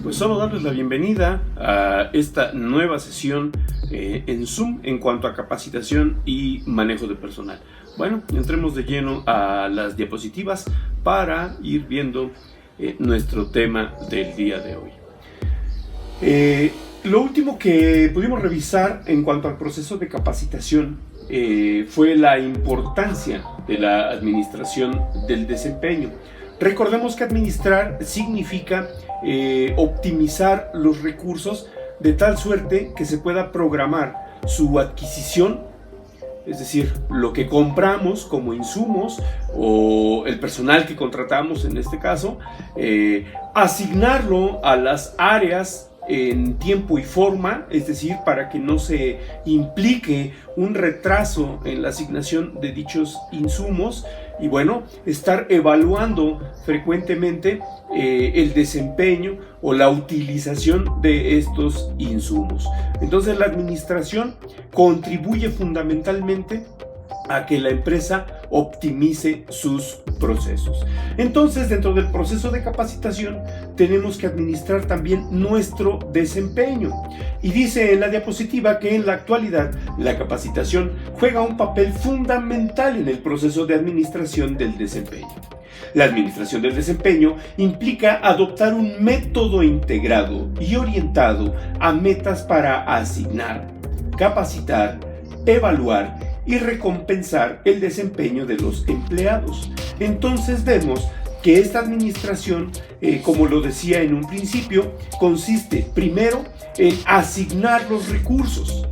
Pues solo darles la bienvenida a esta nueva sesión en Zoom en cuanto a capacitación y manejo de personal. Bueno, entremos de lleno a las diapositivas para ir viendo nuestro tema del día de hoy. Lo último que pudimos revisar en cuanto al proceso de capacitación fue la importancia de la administración del desempeño. Recordemos que administrar significa optimizar los recursos de tal suerte que se pueda programar su adquisición, es decir, lo que compramos como insumos o el personal que contratamos en este caso, asignarlo a las áreas en tiempo y forma, es decir, para que no se implique un retraso en la asignación de dichos insumos y bueno, estar evaluando frecuentemente el desempeño o la utilización de estos insumos. Entonces la administración contribuye fundamentalmente a que la empresa optimice sus procesos. Entonces, dentro del proceso de capacitación tenemos que administrar también nuestro desempeño. Y dice en la diapositiva que en la actualidad la capacitación juega un papel fundamental en el proceso de administración del desempeño. La administración del desempeño implica adoptar un método integrado y orientado a metas para asignar, capacitar, evaluar y recompensar el desempeño de los empleados. Entonces vemos que esta administración, como lo decía en un principio, consiste primero en asignar los recursos.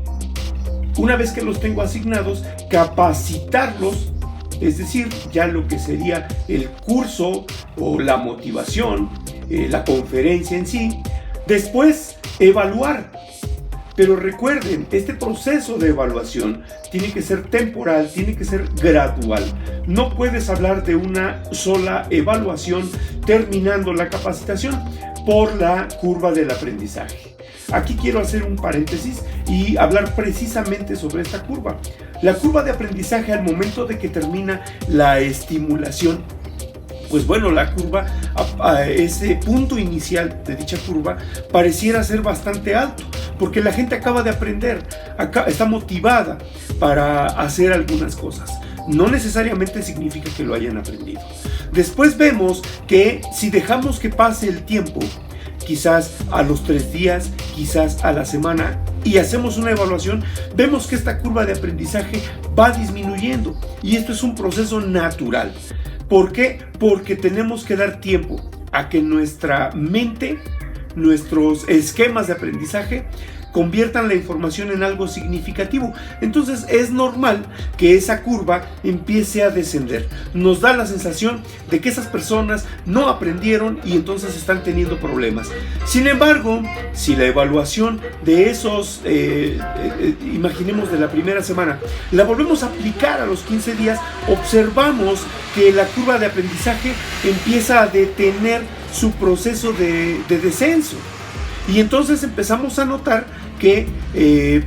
Una vez que los tengo asignados, capacitarlos, es decir, ya lo que sería el curso o la motivación, la conferencia en sí. Después, evaluar. Pero recuerden, este proceso de evaluación tiene que ser temporal, tiene que ser gradual. No puedes hablar de una sola evaluación terminando la capacitación por la curva del aprendizaje. Aquí quiero hacer un paréntesis y hablar precisamente sobre esta curva. La curva de aprendizaje al momento de que termina la estimulación, pues bueno, la curva, ese punto inicial de dicha curva pareciera ser bastante alto, porque la gente acaba de aprender, está motivada para hacer algunas cosas. No necesariamente significa que lo hayan aprendido. Después vemos que si dejamos que pase el tiempo, quizás a los 3 días, quizás a la semana, y hacemos una evaluación, vemos que esta curva de aprendizaje va disminuyendo. Y esto es un proceso natural. ¿Por qué? Porque tenemos que dar tiempo a que nuestra mente, nuestros esquemas de aprendizaje conviertan la información en algo significativo. Entonces es normal que esa curva empiece a descender. Nos da la sensación de que esas personas no aprendieron y entonces están teniendo problemas. Sin embargo, si la evaluación de esos, imaginemos de la primera semana, la volvemos a aplicar a los 15 días, observamos que la curva de aprendizaje empieza a detener su proceso de descenso. Y entonces empezamos a notar que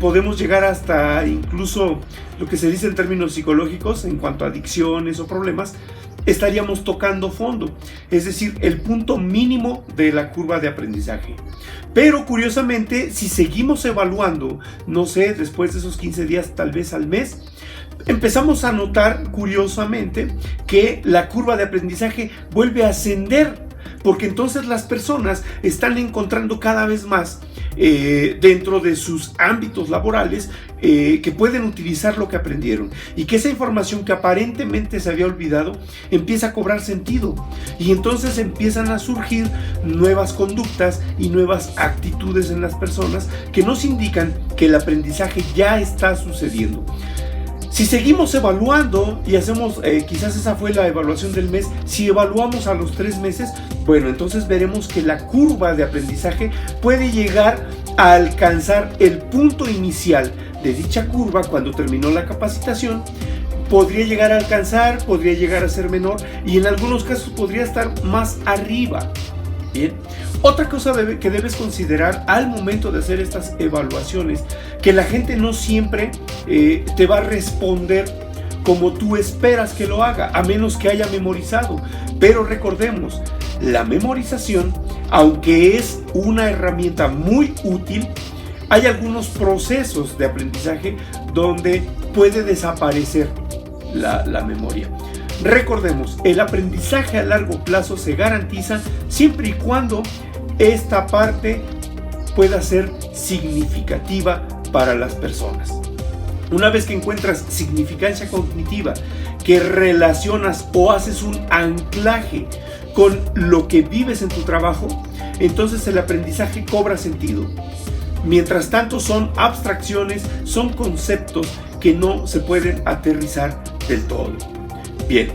podemos llegar hasta incluso lo que se dice en términos psicológicos en cuanto a adicciones o problemas, estaríamos tocando fondo, es decir, el punto mínimo de la curva de aprendizaje. Pero curiosamente, si seguimos evaluando, no sé, después de esos 15 días, tal vez al mes, empezamos a notar curiosamente que la curva de aprendizaje vuelve a ascender, porque entonces las personas están encontrando cada vez más dentro de sus ámbitos laborales que pueden utilizar lo que aprendieron y que esa información que aparentemente se había olvidado empieza a cobrar sentido y entonces empiezan a surgir nuevas conductas y nuevas actitudes en las personas que nos indican que el aprendizaje ya está sucediendo. Si seguimos evaluando y hacemos, quizás esa fue la evaluación del mes, si evaluamos a los 3 meses, bueno, entonces veremos que la curva de aprendizaje puede llegar a alcanzar el punto inicial de dicha curva cuando terminó la capacitación. Podría llegar a alcanzar, podría llegar a ser menor y en algunos casos podría estar más arriba. Bien. Otra cosa que debes considerar al momento de hacer estas evaluaciones, que la gente no siempre te va a responder como tú esperas que lo haga, a menos que haya memorizado. Pero recordemos, la memorización, aunque es una herramienta muy útil, hay algunos procesos de aprendizaje donde puede desaparecer la memoria. Recordemos, el aprendizaje a largo plazo se garantiza siempre y cuando esta parte pueda ser significativa para las personas. Una vez que encuentras significancia cognitiva, que relacionas o haces un anclaje con lo que vives en tu trabajo, entonces el aprendizaje cobra sentido. Mientras tanto son abstracciones, son conceptos que no se pueden aterrizar del todo. Bien,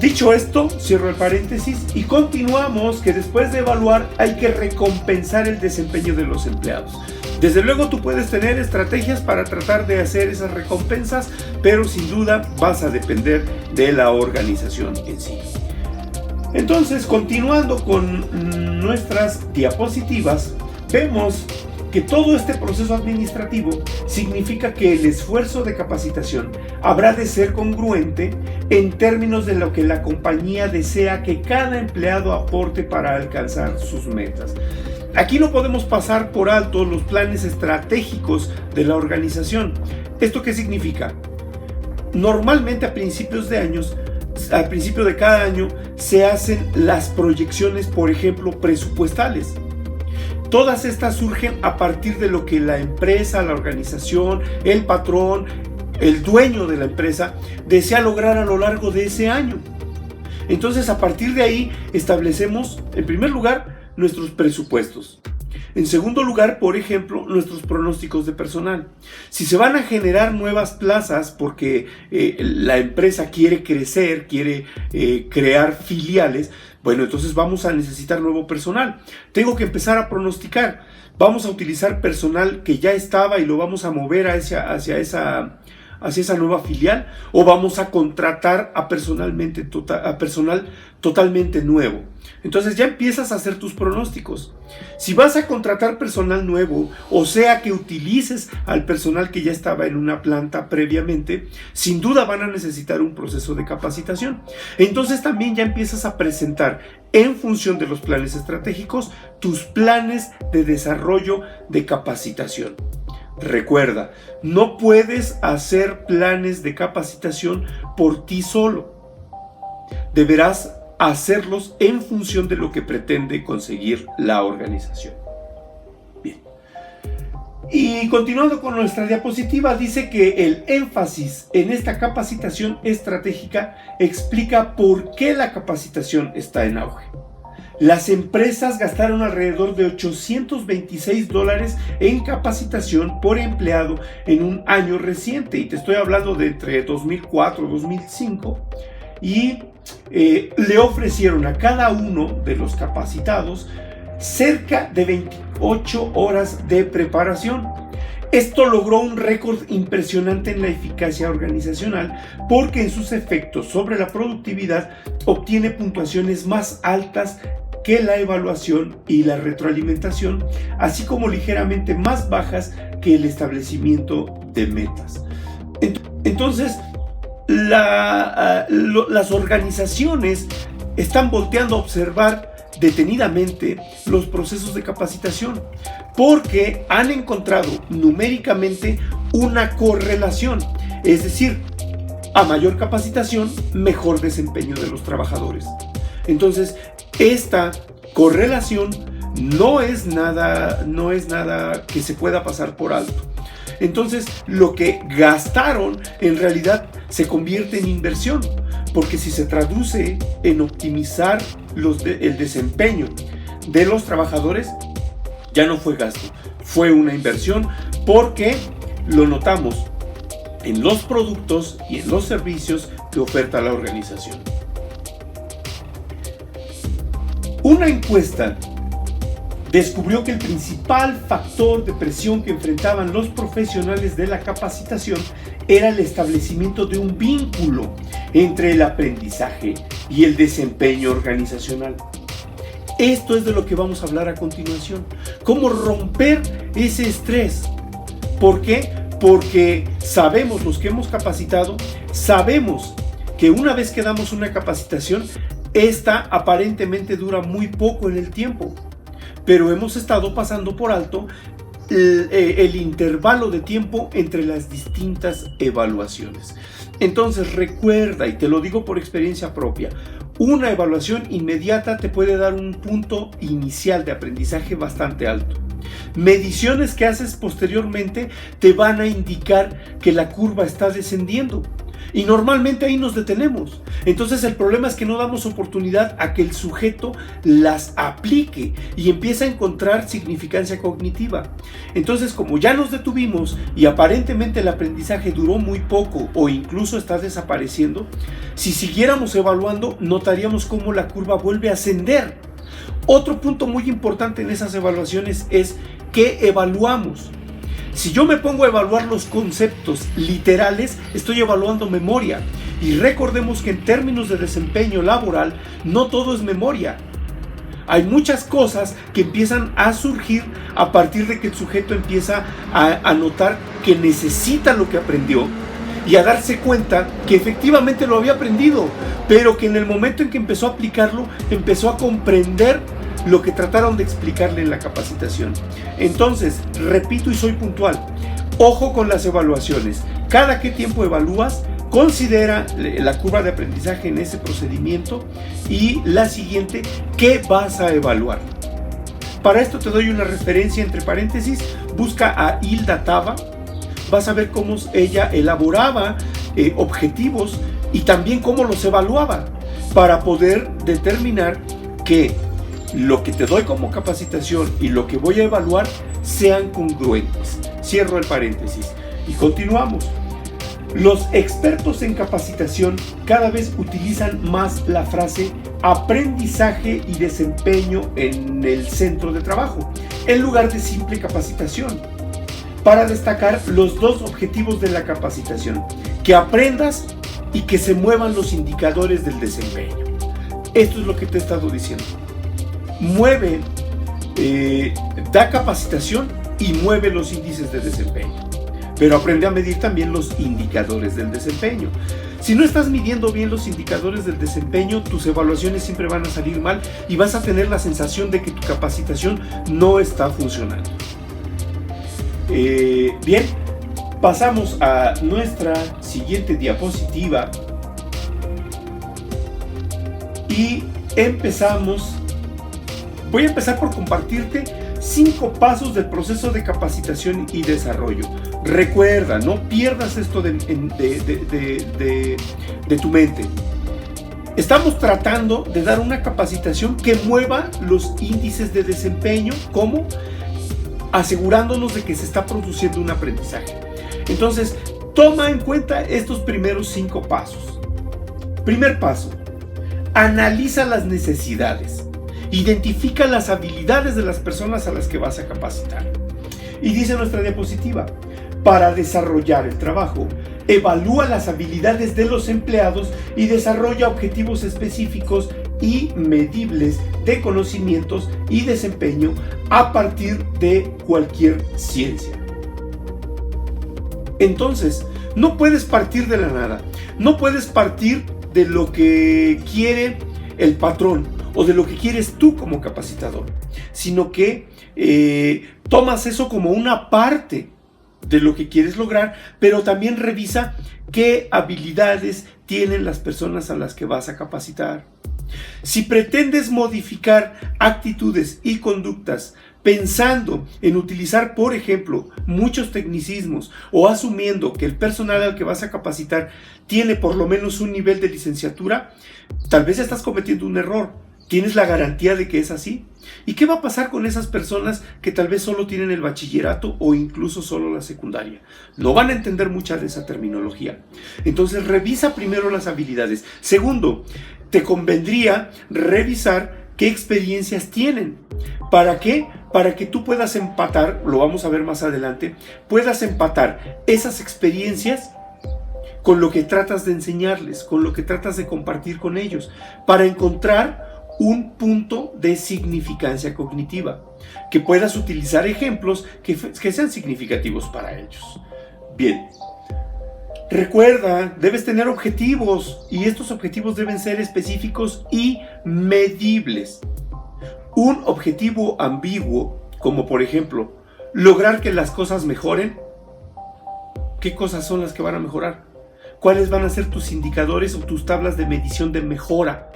dicho esto, cierro el paréntesis y continuamos que después de evaluar hay que recompensar el desempeño de los empleados. Desde luego tú puedes tener estrategias para tratar de hacer esas recompensas, pero sin duda vas a depender de la organización en sí. Entonces, continuando con nuestras diapositivas, vemos que todo este proceso administrativo significa que el esfuerzo de capacitación habrá de ser congruente en términos de lo que la compañía desea que cada empleado aporte para alcanzar sus metas. Aquí no podemos pasar por alto los planes estratégicos de la organización. ¿Esto qué significa? Normalmente a principio de cada año se hacen las proyecciones, por ejemplo, presupuestales. Todas estas surgen a partir de lo que la empresa, la organización, el patrón, el dueño de la empresa desea lograr a lo largo de ese año. Entonces, a partir de ahí establecemos, en primer lugar, nuestros presupuestos. En segundo lugar, por ejemplo, nuestros pronósticos de personal. Si se van a generar nuevas plazas porque la empresa quiere crecer, quiere crear filiales, bueno, entonces vamos a necesitar nuevo personal. Tengo que empezar a pronosticar. Vamos a utilizar personal que ya estaba y lo vamos a mover hacia esa nueva filial, o vamos a contratar a personal totalmente nuevo. Entonces ya empiezas a hacer tus pronósticos. Si vas a contratar personal nuevo, o sea que utilices al personal que ya estaba en una planta previamente, sin duda van a necesitar un proceso de capacitación. Entonces también ya empiezas a presentar, en función de los planes estratégicos, tus planes de desarrollo de capacitación. Recuerda, no puedes hacer planes de capacitación por ti solo. Deberás hacerlos en función de lo que pretende conseguir la organización. Bien. Y continuando con nuestra diapositiva, dice que el énfasis en esta capacitación estratégica explica por qué la capacitación está en auge. Las empresas gastaron alrededor de $826 en capacitación por empleado en un año reciente, y te estoy hablando de entre 2004 y 2005, y le ofrecieron a cada uno de los capacitados cerca de 28 horas de preparación. Esto logró un récord impresionante en la eficacia organizacional porque en sus efectos sobre la productividad obtiene puntuaciones más altas que la evaluación y la retroalimentación, así como ligeramente más bajas que el establecimiento de metas. Entonces, las organizaciones están volteando a observar detenidamente los procesos de capacitación porque han encontrado numéricamente una correlación, es decir, a mayor capacitación, mejor desempeño de los trabajadores. Entonces, esta correlación no es nada que se pueda pasar por alto. Entonces, lo que gastaron en realidad se convierte en inversión, porque si se traduce en optimizar el desempeño de los trabajadores, ya no fue gasto, fue una inversión, porque lo notamos en los productos y en los servicios que oferta la organización. Una encuesta descubrió que el principal factor de presión que enfrentaban los profesionales de la capacitación era el establecimiento de un vínculo entre el aprendizaje y el desempeño organizacional. Esto es de lo que vamos a hablar a continuación. ¿Cómo romper ese estrés? ¿Por qué? Porque sabemos, los que hemos capacitado, sabemos que una vez que damos una capacitación, esta aparentemente dura muy poco en el tiempo, pero hemos estado pasando por alto el intervalo de tiempo entre las distintas evaluaciones. Entonces recuerda, y te lo digo por experiencia propia, una evaluación inmediata te puede dar un punto inicial de aprendizaje bastante alto. Mediciones que haces posteriormente te van a indicar que la curva está descendiendo. Y normalmente ahí nos detenemos. Entonces el problema es que no damos oportunidad a que el sujeto las aplique y empiece a encontrar significancia cognitiva. Entonces, como ya nos detuvimos y aparentemente el aprendizaje duró muy poco o incluso está desapareciendo, si siguiéramos evaluando notaríamos cómo la curva vuelve a ascender. Otro punto muy importante en esas evaluaciones es ¿qué evaluamos? Si yo me pongo a evaluar los conceptos literales, estoy evaluando memoria. Y recordemos que en términos de desempeño laboral, no todo es memoria. Hay muchas cosas que empiezan a surgir a partir de que el sujeto empieza a notar que necesita lo que aprendió y a darse cuenta que efectivamente lo había aprendido, pero que en el momento en que empezó a aplicarlo, empezó a comprender lo que trataron de explicarle en la capacitación. Entonces, repito y soy puntual, ojo con las evaluaciones. Cada qué tiempo evalúas, considera la curva de aprendizaje en ese procedimiento y la siguiente, ¿qué vas a evaluar? Para esto te doy una referencia entre paréntesis, busca a Hilda Tava, vas a ver cómo ella elaboraba objetivos y también cómo los evaluaba para poder determinar que lo que te doy como capacitación y lo que voy a evaluar sean congruentes. Cierro el paréntesis y continuamos. Los expertos en capacitación cada vez utilizan más la frase aprendizaje y desempeño en el centro de trabajo, en lugar de simple capacitación, para destacar los dos objetivos de la capacitación: que aprendas y que se muevan los indicadores del desempeño. Esto es lo que te he estado diciendo. Mueve, da capacitación y mueve los índices de desempeño, pero aprende a medir también los indicadores del desempeño. Si no estás midiendo bien los indicadores del desempeño, tus evaluaciones siempre van a salir mal y vas a tener la sensación de que tu capacitación no está funcionando. Bien, pasamos a nuestra siguiente diapositiva y empezamos. Voy a empezar por compartirte 5 pasos del proceso de capacitación y desarrollo. Recuerda, no pierdas esto de tu mente. Estamos tratando de dar una capacitación que mueva los índices de desempeño, ¿cómo? Asegurándonos de que se está produciendo un aprendizaje. Entonces, toma en cuenta estos primeros 5 pasos. Primer paso, analiza las necesidades. Identifica las habilidades de las personas a las que vas a capacitar. Y dice nuestra diapositiva, para desarrollar el trabajo, evalúa las habilidades de los empleados y desarrolla objetivos específicos y medibles de conocimientos y desempeño a partir de cualquier ciencia. Entonces, no puedes partir de la nada, no puedes partir de lo que quiere el patrón o de lo que quieres tú como capacitador, sino que tomas eso como una parte de lo que quieres lograr, pero también revisa qué habilidades tienen las personas a las que vas a capacitar. Si pretendes modificar actitudes y conductas pensando en utilizar, por ejemplo, muchos tecnicismos o asumiendo que el personal al que vas a capacitar tiene por lo menos un nivel de licenciatura, tal vez estás cometiendo un error. ¿Tienes la garantía de que es así? ¿Y qué va a pasar con esas personas que tal vez solo tienen el bachillerato o incluso solo la secundaria? No van a entender mucha de esa terminología. Entonces revisa primero las habilidades. Segundo, te convendría revisar qué experiencias tienen. ¿Para qué? Para que tú puedas empatar, lo vamos a ver más adelante, puedas empatar esas experiencias con lo que tratas de enseñarles, con lo que tratas de compartir con ellos, para encontrar un punto de significancia cognitiva, que puedas utilizar ejemplos que sean significativos para ellos. Bien, Recuerda, debes tener objetivos y estos objetivos deben ser específicos y medibles. Un objetivo ambiguo, como por ejemplo, lograr que las cosas mejoren. ¿Qué cosas son las que van a mejorar? ¿Cuáles van a ser tus indicadores o tus tablas de medición de mejora?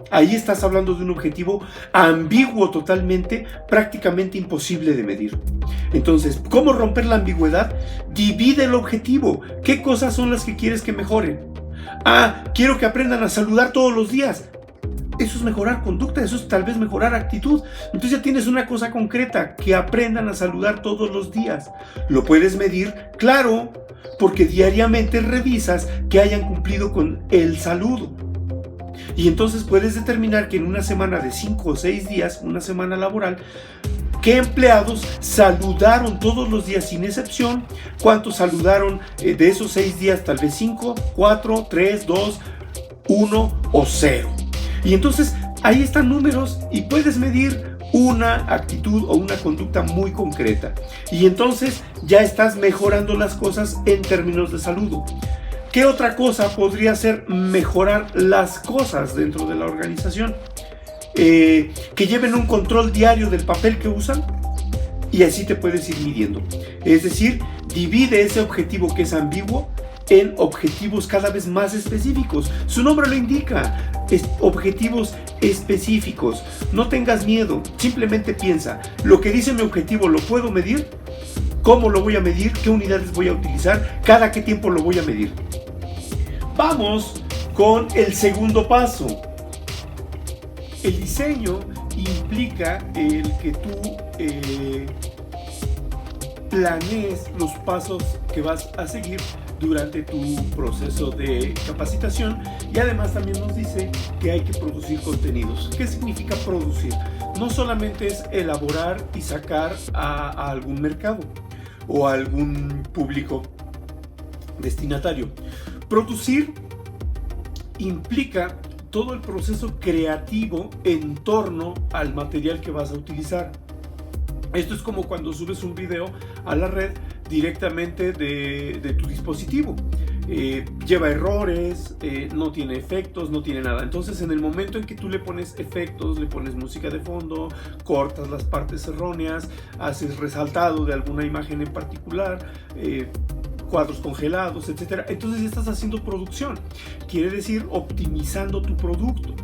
Ahí estás hablando de un objetivo ambiguo totalmente, prácticamente imposible de medir. Entonces, ¿cómo romper la ambigüedad? Divide el objetivo. ¿Qué cosas son las que quieres que mejoren? Quiero que aprendan a saludar todos los días. Eso es mejorar conducta, eso es tal vez mejorar actitud. Entonces ya tienes una cosa concreta, que aprendan a saludar todos los días. ¿Lo puedes medir? Claro, porque diariamente revisas que hayan cumplido con el saludo. Y entonces puedes determinar que en una semana de 5 o 6 días, una semana laboral, ¿qué empleados saludaron todos los días sin excepción? ¿Cuántos saludaron de esos 6 días? Tal vez 5, 4, 3, 2, 1 o 0. Y entonces ahí están números y puedes medir una actitud o una conducta muy concreta. Y entonces ya estás mejorando las cosas en términos de saludo. ¿Qué otra cosa podría ser mejorar las cosas dentro de la organización? Que lleven un control diario del papel que usan y así te puedes ir midiendo. Es decir, divide ese objetivo que es ambiguo en objetivos cada vez más específicos. Su nombre lo indica, objetivos específicos. No tengas miedo, simplemente piensa, ¿lo que dice mi objetivo lo puedo medir? ¿Cómo lo voy a medir? ¿Qué unidades voy a utilizar? ¿Cada qué tiempo lo voy a medir? Vamos con el segundo paso. El diseño implica el que tú planees los pasos que vas a seguir durante tu proceso de capacitación, y además también nos dice que hay que producir contenidos. ¿Qué significa producir? No solamente es elaborar y sacar a algún mercado o a algún público destinatario. Producir implica todo el proceso creativo en torno al material que vas a utilizar. Esto es como cuando subes un video a la red directamente de tu dispositivo. Lleva errores, no tiene efectos, no tiene nada. Entonces, en el momento en que tú le pones efectos, le pones música de fondo, cortas las partes erróneas, haces resaltado de alguna imagen en particular, cuadros congelados, etc. Entonces ya estás haciendo producción. Quiere decir optimizando tu producto.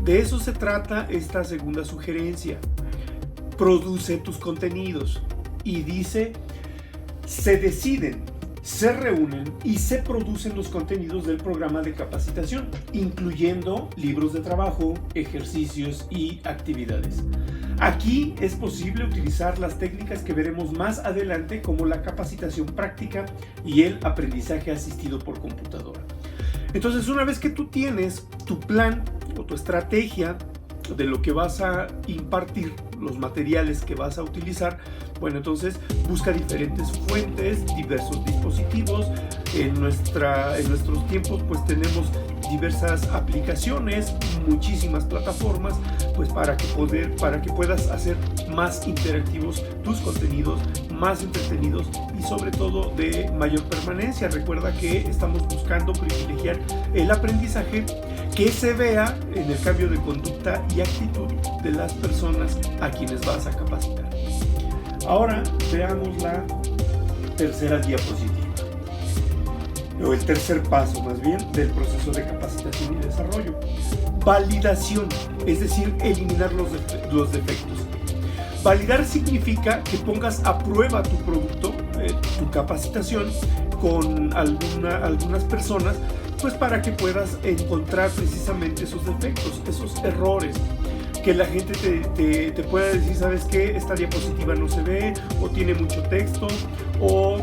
De eso se trata esta segunda sugerencia. Produce tus contenidos. Y dice, se deciden, se reúnen y se producen los contenidos del programa de capacitación, incluyendo libros de trabajo, ejercicios y actividades. Aquí es posible utilizar las técnicas que veremos más adelante, como la capacitación práctica y el aprendizaje asistido por computadora. Entonces, una vez que tú tienes tu plan o tu estrategia de lo que vas a impartir, los materiales que vas a utilizar, bueno, entonces busca diferentes fuentes, diversos dispositivos. En nuestros tiempos pues tenemos diversas aplicaciones, muchísimas plataformas, pues para que puedas hacer más interactivos tus contenidos, más entretenidos y sobre todo de mayor permanencia. Recuerda que estamos buscando privilegiar el aprendizaje que se vea en el cambio de conducta y actitud de las personas a quienes vas a capacitar. Ahora veamos la tercera diapositiva, o el tercer paso más bien del proceso de capacitación y desarrollo. Validación, es decir, eliminar los defectos. Validar significa que pongas a prueba tu producto, tu capacitación con algunas personas, pues para que puedas encontrar precisamente esos defectos, esos errores, que la gente te pueda decir, ¿sabes qué? Esta diapositiva no se ve, o tiene mucho texto, o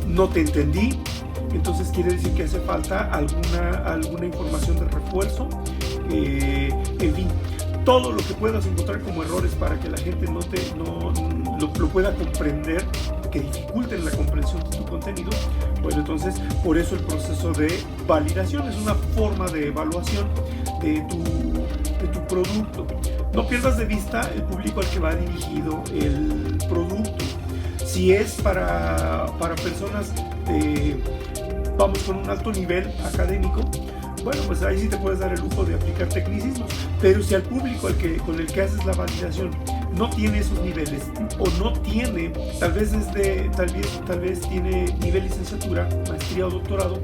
no te entendí. Entonces quiere decir que hace falta alguna información de refuerzo. En fin, todo lo que puedas encontrar como errores para que la gente lo pueda comprender, que dificulten la comprensión de tu contenido. Bueno, entonces por eso el proceso de validación es una forma de evaluación de tu producto. No pierdas de vista el público al que va dirigido el producto. Si es para personas vamos con un alto nivel académico, bueno, pues ahí sí te puedes dar el lujo de aplicar tecnicismos. Pero si al público con el que haces la validación no tiene esos niveles, o no tiene, tal vez tiene nivel licenciatura, maestría o doctorado,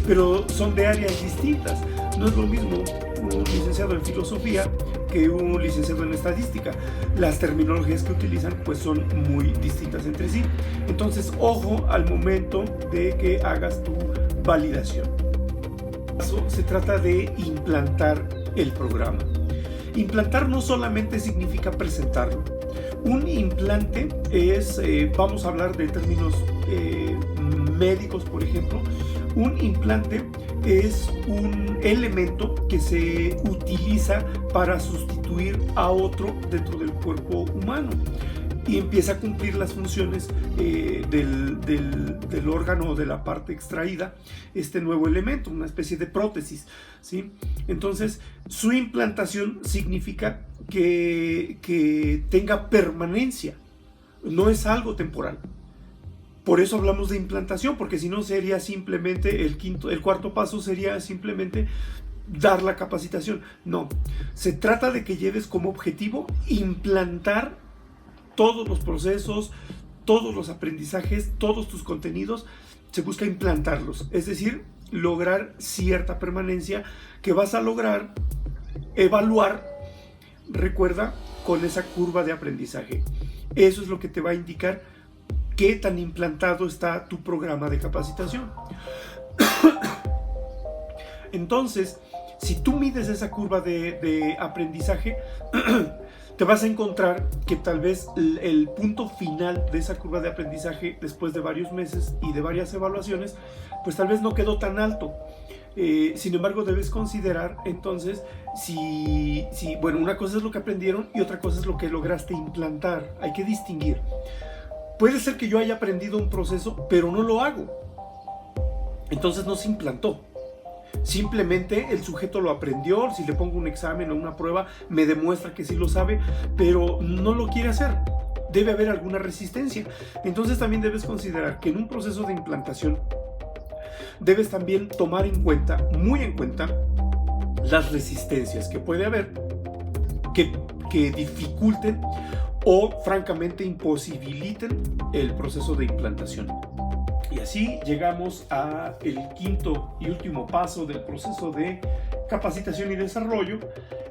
pero son de áreas distintas. No es lo mismo un licenciado en filosofía que un licenciado en estadística. Las terminologías que utilizan pues son muy distintas entre sí. Entonces, ojo al momento de que hagas tu validación. Se trata de implantar el programa. Implantar no solamente significa presentarlo. Un implante es, vamos a hablar de términos médicos, por ejemplo. Un implante es un elemento que se utiliza para sustituir a otro dentro del cuerpo humano y empieza a cumplir las funciones del órgano o de la parte extraída, este nuevo elemento, una especie de prótesis, ¿sí? Entonces, su implantación significa que tenga permanencia, no es algo temporal. Por eso hablamos de implantación, porque si no sería simplemente el cuarto paso sería simplemente dar la capacitación. No, se trata de que lleves como objetivo implantar todos los procesos, todos los aprendizajes, todos tus contenidos, se busca implantarlos, es decir, lograr cierta permanencia que vas a lograr evaluar, recuerda, con esa curva de aprendizaje. Eso es lo que te va a indicar qué tan implantado está tu programa de capacitación. Entonces, si tú mides esa curva de aprendizaje, te vas a encontrar que tal vez el punto final de esa curva de aprendizaje, después de varios meses y de varias evaluaciones, pues tal vez no quedó tan alto. Sin embargo, debes considerar entonces bueno, una cosa es lo que aprendieron y otra cosa es lo que lograste implantar. Hay que distinguir. Puede ser que yo haya aprendido un proceso, pero no lo hago. Entonces no se implantó. Simplemente el sujeto lo aprendió, si le pongo un examen o una prueba, me demuestra que sí lo sabe, pero no lo quiere hacer. Debe haber alguna resistencia. Entonces también debes considerar que en un proceso de implantación debes también tomar en cuenta, muy en cuenta, las resistencias que puede haber, que dificulten o francamente imposibiliten el proceso de implantación. Y así llegamos al quinto y último paso del proceso de capacitación y desarrollo,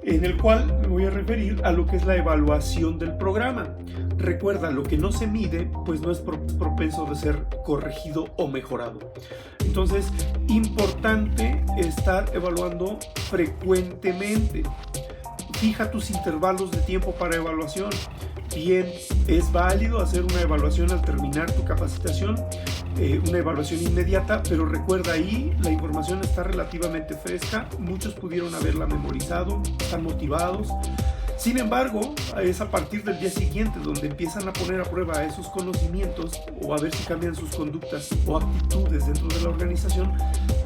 en el cual me voy a referir a lo que es la evaluación del programa. Recuerda, lo que no se mide, pues no es propenso de ser corregido o mejorado. Entonces, importante estar evaluando frecuentemente. Fija tus intervalos de tiempo para evaluación. Bien, es válido hacer una evaluación al terminar tu capacitación, una evaluación inmediata, pero recuerda, ahí la información está relativamente fresca, muchos pudieron haberla memorizado, están motivados. Sin embargo, es a partir del día siguiente donde empiezan a poner a prueba esos conocimientos o a ver si cambian sus conductas o actitudes dentro de la organización,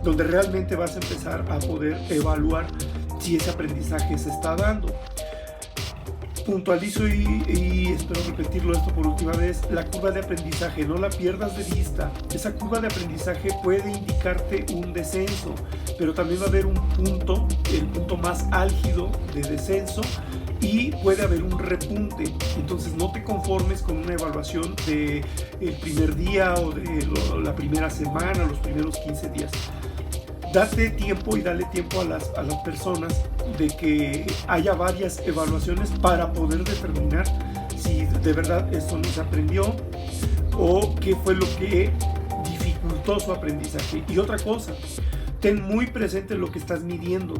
donde realmente vas a empezar a poder evaluar si ese aprendizaje se está dando. Puntualizo y espero repetirlo esto por última vez: la curva de aprendizaje, no la pierdas de vista. Esa curva de aprendizaje puede indicarte un descenso, pero también va a haber un punto, el punto más álgido de descenso, y puede haber un repunte. Entonces no te conformes con una evaluación del primer día o de la primera semana, los primeros 15 días. Date tiempo y dale tiempo a las personas de que haya varias evaluaciones para poder determinar si de verdad esto no se aprendió o qué fue lo que dificultó su aprendizaje. Y otra cosa, ten muy presente lo que estás midiendo.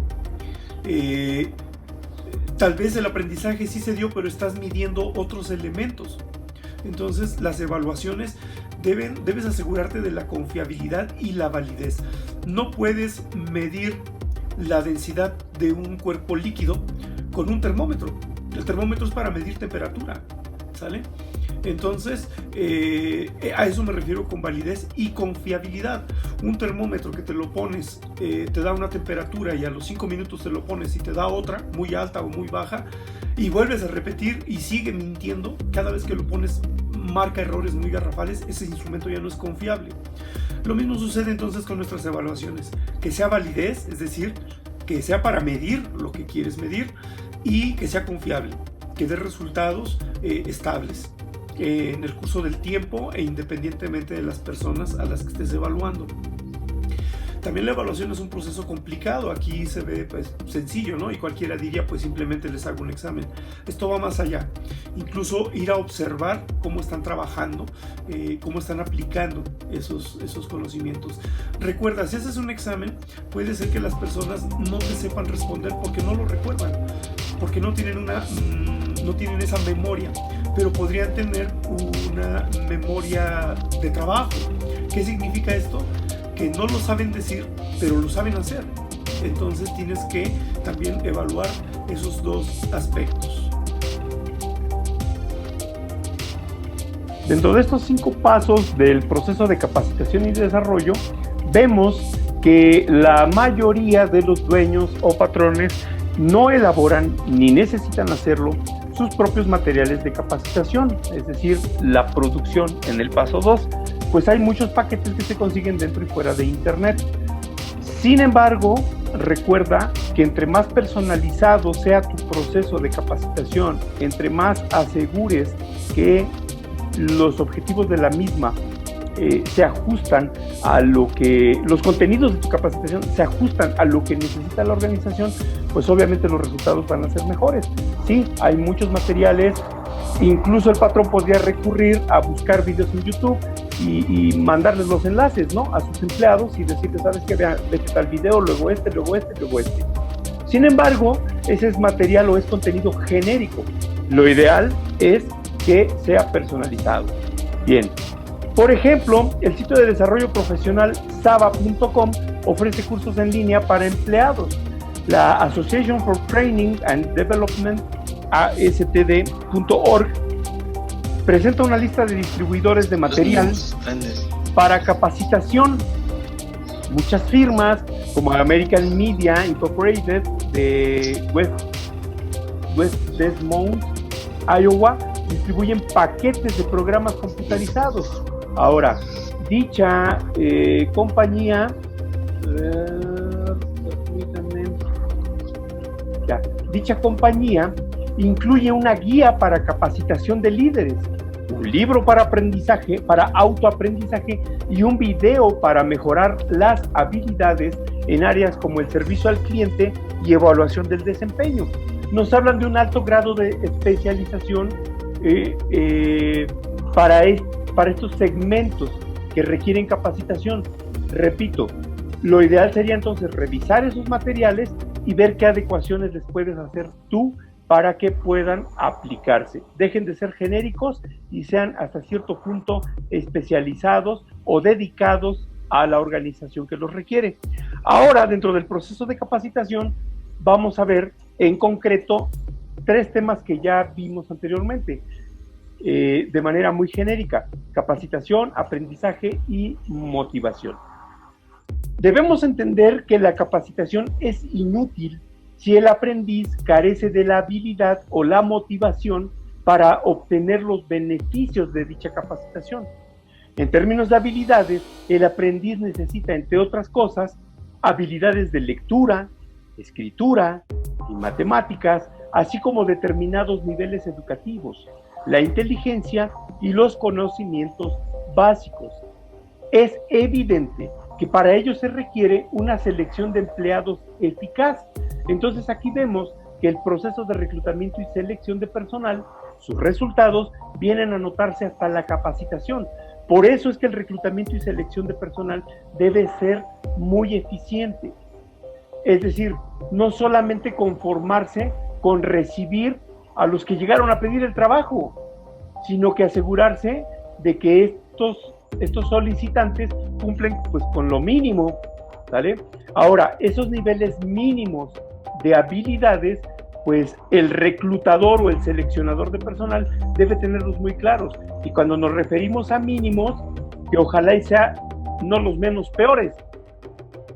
Tal vez el aprendizaje sí se dio, pero estás midiendo otros elementos. Entonces, las evaluaciones debes asegurarte de la confiabilidad y la validez. No puedes medir la densidad de un cuerpo líquido con un termómetro. El termómetro es para medir temperatura, ¿sale? Entonces, a eso me refiero con validez y confiabilidad. Un termómetro que te lo pones, te da una temperatura y a los 5 minutos te lo pones y te da otra, muy alta o muy baja, y vuelves a repetir y sigue mintiendo, cada vez que lo pones marca errores muy garrafales, ese instrumento ya no es confiable. Lo mismo sucede entonces con nuestras evaluaciones, que sea validez, es decir, que sea para medir lo que quieres medir y que sea confiable, que dé resultados estables en el curso del tiempo e independientemente de las personas a las que estés evaluando. También la evaluación es un proceso complicado, aquí se ve pues sencillo, ¿no? Y cualquiera diría pues simplemente les hago un examen. Esto va más allá, incluso ir a observar cómo están trabajando, cómo están aplicando esos conocimientos. Recuerda, si haces un examen, puede ser que las personas no te sepan responder porque no lo recuerdan, porque no tienen esa memoria, pero podrían tener una memoria de trabajo. ¿Qué significa esto? Que no lo saben decir, pero lo saben hacer. Entonces tienes que también evaluar esos dos aspectos. Dentro de estos 5 pasos del proceso de capacitación y desarrollo, vemos que la mayoría de los dueños o patrones no elaboran ni necesitan hacerlo sus propios materiales de capacitación, es decir, la producción en el paso 2. Pues hay muchos paquetes que se consiguen dentro y fuera de internet. Sin embargo, recuerda que entre más personalizado sea tu proceso de capacitación, entre más asegures que los objetivos de la misma se ajustan a lo que, los contenidos de tu capacitación se ajustan a lo que necesita la organización, pues obviamente los resultados van a ser mejores. Sí, hay muchos materiales, incluso el patrón podría recurrir a buscar videos en YouTube y mandarles los enlaces, ¿no?, a sus empleados y decirles, ¿sabes qué? Vete tal video, luego este. Sin embargo, ese es material o es contenido genérico. Lo ideal es que sea personalizado. Bien, por ejemplo, el sitio de desarrollo profesional saba.com ofrece cursos en línea para empleados. La Association for Training and Development, ASTD.org, presenta una lista de distribuidores de material para capacitación. Muchas firmas como American Media Incorporated de West Des Moines, Iowa, distribuyen paquetes de programas computarizados. Ahora, dicha compañía incluye una guía para capacitación de líderes, un libro para aprendizaje, para autoaprendizaje y un video para mejorar las habilidades en áreas como el servicio al cliente y evaluación del desempeño. Nos hablan de un alto grado de especialización para estos segmentos que requieren capacitación. Repito, lo ideal sería entonces revisar esos materiales y ver qué adecuaciones les puedes hacer tú para que puedan aplicarse. Dejen de ser genéricos y sean hasta cierto punto especializados o dedicados a la organización que los requiere. Ahora, dentro del proceso de capacitación, vamos a ver en concreto 3 temas que ya vimos anteriormente, de manera muy genérica: capacitación, aprendizaje y motivación. Debemos entender que la capacitación es inútil si el aprendiz carece de la habilidad o la motivación para obtener los beneficios de dicha capacitación. En términos de habilidades, el aprendiz necesita, entre otras cosas, habilidades de lectura, escritura y matemáticas, así como determinados niveles educativos, la inteligencia y los conocimientos básicos. Es evidente que para ello se requiere una selección de empleados eficaz. Entonces aquí vemos que el proceso de reclutamiento y selección de personal, sus resultados vienen a notarse hasta la capacitación. Por eso es que el reclutamiento y selección de personal debe ser muy eficiente. Es decir, no solamente conformarse con recibir a los que llegaron a pedir el trabajo, sino que asegurarse de que estos solicitantes cumplen pues con lo mínimo, ¿vale? Ahora, esos niveles mínimos de habilidades, pues el reclutador o el seleccionador de personal debe tenerlos muy claros. Y cuando nos referimos a mínimos, que ojalá y sea no los menos peores,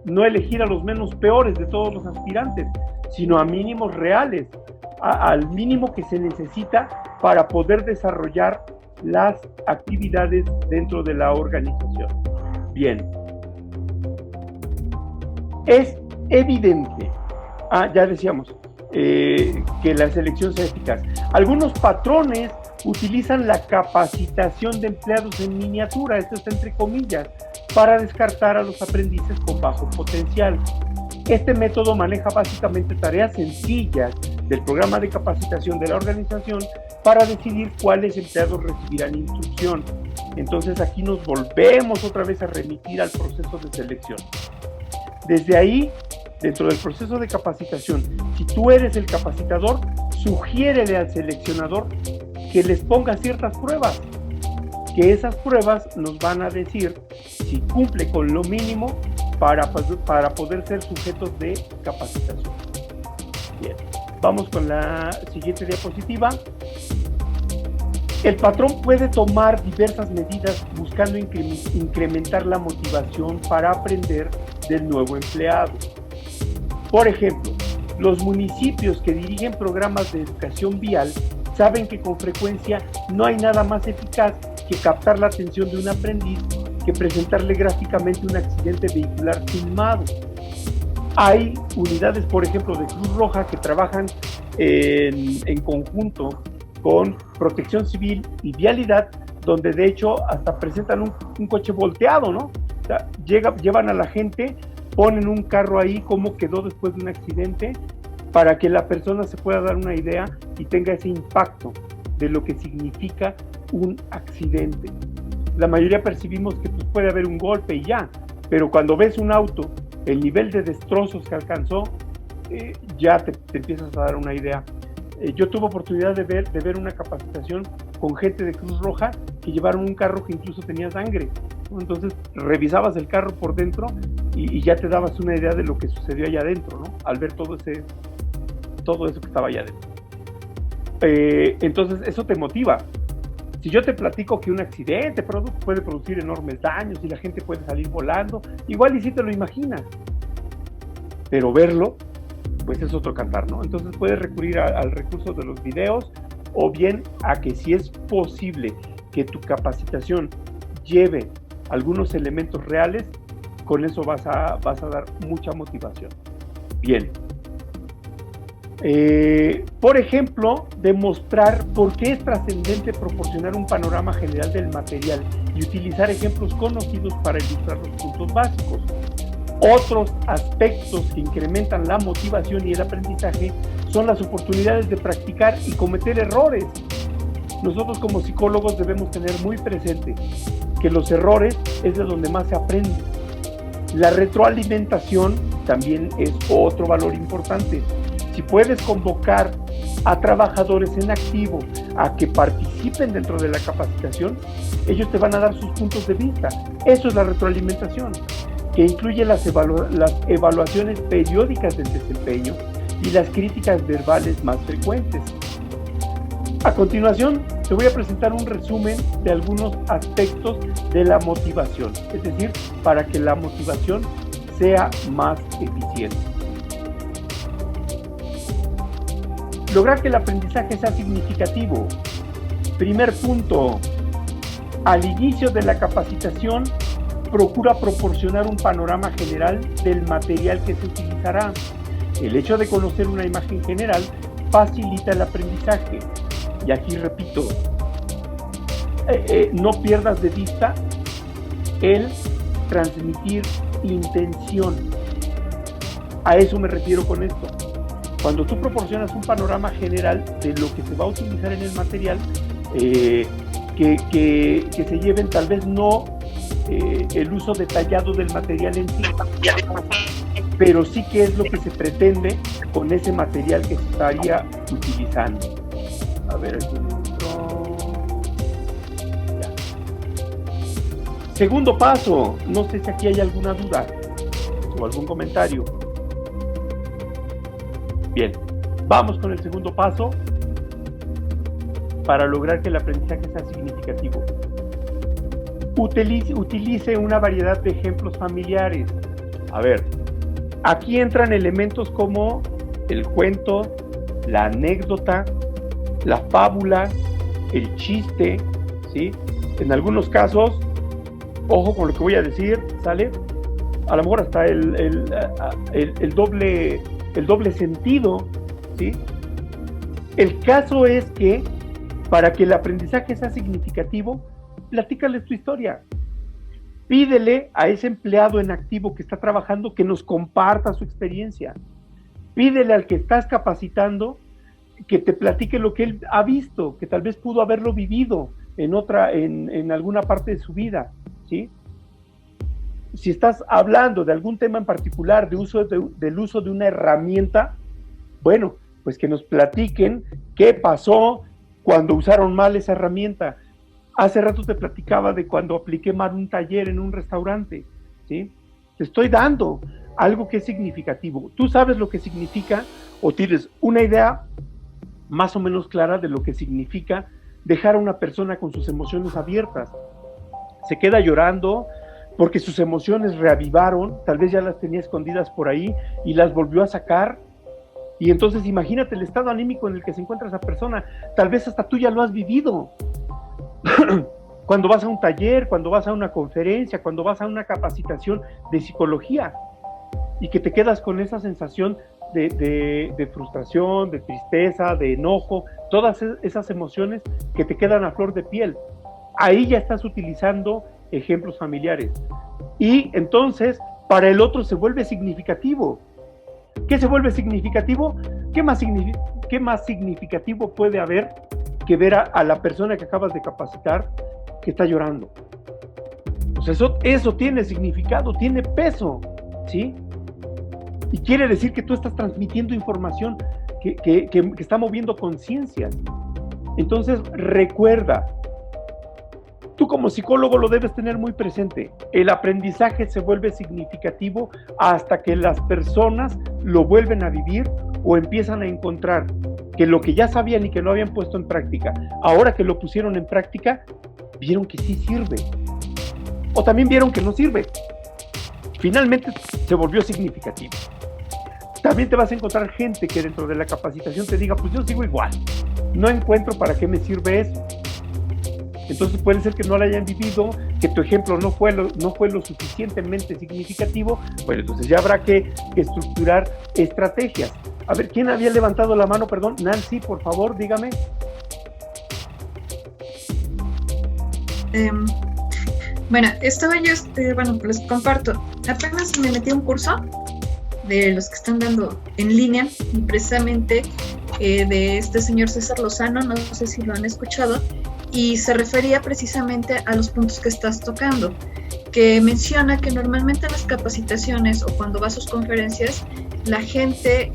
no elegir a los menos peores de todos los aspirantes, sino a mínimos reales, al mínimo que se necesita para poder desarrollar las actividades dentro de la organización. Bien. Es evidente, ya decíamos, que la selección sea eficaz. Algunos patrones utilizan la capacitación de empleados en miniatura, esto está entre comillas, para descartar a los aprendices con bajo potencial. Este método maneja básicamente tareas sencillas del programa de capacitación de la organización para decidir cuáles empleados recibirán instrucción. Entonces aquí nos volvemos otra vez a remitir al proceso de selección. Desde ahí, dentro del proceso de capacitación, si tú eres el capacitador, sugiérele al seleccionador que les ponga ciertas pruebas, que esas pruebas nos van a decir si cumple con lo mínimo para poder ser sujetos de capacitación. Bien, vamos con la siguiente diapositiva. El patrón puede tomar diversas medidas buscando incrementar la motivación para aprender del nuevo empleado. Por ejemplo, los municipios que dirigen programas de educación vial saben que con frecuencia no hay nada más eficaz que captar la atención de un aprendiz que presentarle gráficamente un accidente vehicular filmado. Hay unidades, por ejemplo, de Cruz Roja que trabajan en conjunto con Protección Civil y Vialidad, donde de hecho hasta presentan un coche volteado, ¿no? O sea, llevan a la gente, ponen un carro ahí, cómo quedó después de un accidente, para que la persona se pueda dar una idea y tenga ese impacto de lo que significa un accidente. La mayoría percibimos que pues, puede haber un golpe y ya, pero cuando ves un auto, el nivel de destrozos que alcanzó, ya te empiezas a dar una idea. Yo tuve oportunidad de ver una capacitación con gente de Cruz Roja que llevaron un carro que incluso tenía sangre, ¿no? Entonces revisabas el carro por dentro y ya te dabas una idea de lo que sucedió allá adentro, ¿no? Al ver todo eso que estaba allá adentro. Entonces eso te motiva. Si yo te platico que un accidente puede producir enormes daños y la gente puede salir volando, igual y sí te lo imaginas, pero verlo pues es otro cantar, ¿no? Entonces puedes recurrir al recurso de los videos o bien a que si es posible que tu capacitación lleve algunos elementos reales, con eso vas a dar mucha motivación. Bien. Por ejemplo, demostrar por qué es trascendente proporcionar un panorama general del material y utilizar ejemplos conocidos para ilustrar los puntos básicos. Otros aspectos que incrementan la motivación y el aprendizaje son las oportunidades de practicar y cometer errores. Nosotros como psicólogos debemos tener muy presente que los errores es de donde más se aprende. La retroalimentación también es otro valor importante. Si puedes convocar a trabajadores en activo a que participen dentro de la capacitación, ellos te van a dar sus puntos de vista. Eso es la retroalimentación, que incluye las evaluaciones periódicas del desempeño y las críticas verbales más frecuentes. A continuación, te voy a presentar un resumen de algunos aspectos de la motivación, es decir, para que la motivación sea más eficiente. Lograr que el aprendizaje sea significativo. Primer punto, al inicio de la capacitación, procura proporcionar un panorama general del material que se utilizará. El hecho de conocer una imagen general facilita el aprendizaje. Y aquí repito, no pierdas de vista el transmitir intención. A eso me refiero con esto. Cuando tú proporcionas un panorama general de lo que se va a utilizar en el material, que se lleven tal vez no el uso detallado del material en sí, pero sí qué es lo que se pretende con ese material que se estaría utilizando. A ver, aquí ya. Segundo paso, no sé si aquí hay alguna duda o algún comentario. Bien, vamos con el segundo paso para lograr que el aprendizaje sea significativo. Utilice una variedad de ejemplos familiares. A ver, aquí entran elementos como el cuento, la anécdota, la fábula, el chiste, ¿sí? En algunos casos, ojo con lo que voy a decir, ¿sale? A lo mejor hasta el doble sentido, ¿sí? El caso es que para que el aprendizaje sea significativo, platícales tu historia. Pídele a ese empleado en activo que está trabajando que nos comparta su experiencia. Pídele al que estás capacitando que te platique lo que él ha visto, que tal vez pudo haberlo vivido en alguna parte de su vida, ¿sí? Si estás hablando de algún tema en particular, del uso de una herramienta, bueno, pues que nos platiquen qué pasó cuando usaron mal esa herramienta. Hace rato te platicaba de cuando apliqué mal un taller en un restaurante, ¿sí? Te estoy dando algo que es significativo. Tú sabes lo que significa o tienes una idea más o menos clara de lo que significa dejar a una persona con sus emociones abiertas. Se queda llorando porque sus emociones reavivaron, tal vez ya las tenía escondidas por ahí y las volvió a sacar. Y entonces imagínate el estado anímico en el que se encuentra esa persona. Tal vez hasta tú ya lo has vivido. Cuando vas a un taller, cuando vas a una conferencia, cuando vas a una capacitación de psicología y que te quedas con esa sensación de frustración, de tristeza, de enojo, todas esas emociones que te quedan a flor de piel. Ahí ya estás utilizando ejemplos familiares. Y entonces, para el otro se vuelve significativo. ¿Qué se vuelve significativo? ¿Qué más significativo puede haber que ver a la persona que acabas de capacitar que está llorando? Pues eso tiene significado, tiene peso, ¿sí? Y quiere decir que tú estás transmitiendo información que está moviendo conciencias. Entonces, recuerda, tú como psicólogo lo debes tener muy presente. El aprendizaje se vuelve significativo hasta que las personas lo vuelven a vivir o empiezan a encontrar que lo que ya sabían y que no habían puesto en práctica, ahora que lo pusieron en práctica, vieron que sí sirve. O también vieron que no sirve. Finalmente se volvió significativo. También te vas a encontrar gente que dentro de la capacitación te diga, pues yo sigo igual, no encuentro para qué me sirve eso. Entonces puede ser que no lo hayan vivido, que tu ejemplo no fue lo suficientemente significativo. Bueno, entonces ya habrá que estructurar estrategias. A ver, ¿quién había levantado la mano? Perdón, Nancy, por favor, dígame. Bueno, estaba yo, pues les comparto. Apenas me metí a un curso de los que están dando en línea, y precisamente de este señor César Lozano, no sé si lo han escuchado, y se refería precisamente a los puntos que estás tocando, que menciona que normalmente en las capacitaciones o cuando va a sus conferencias, la gente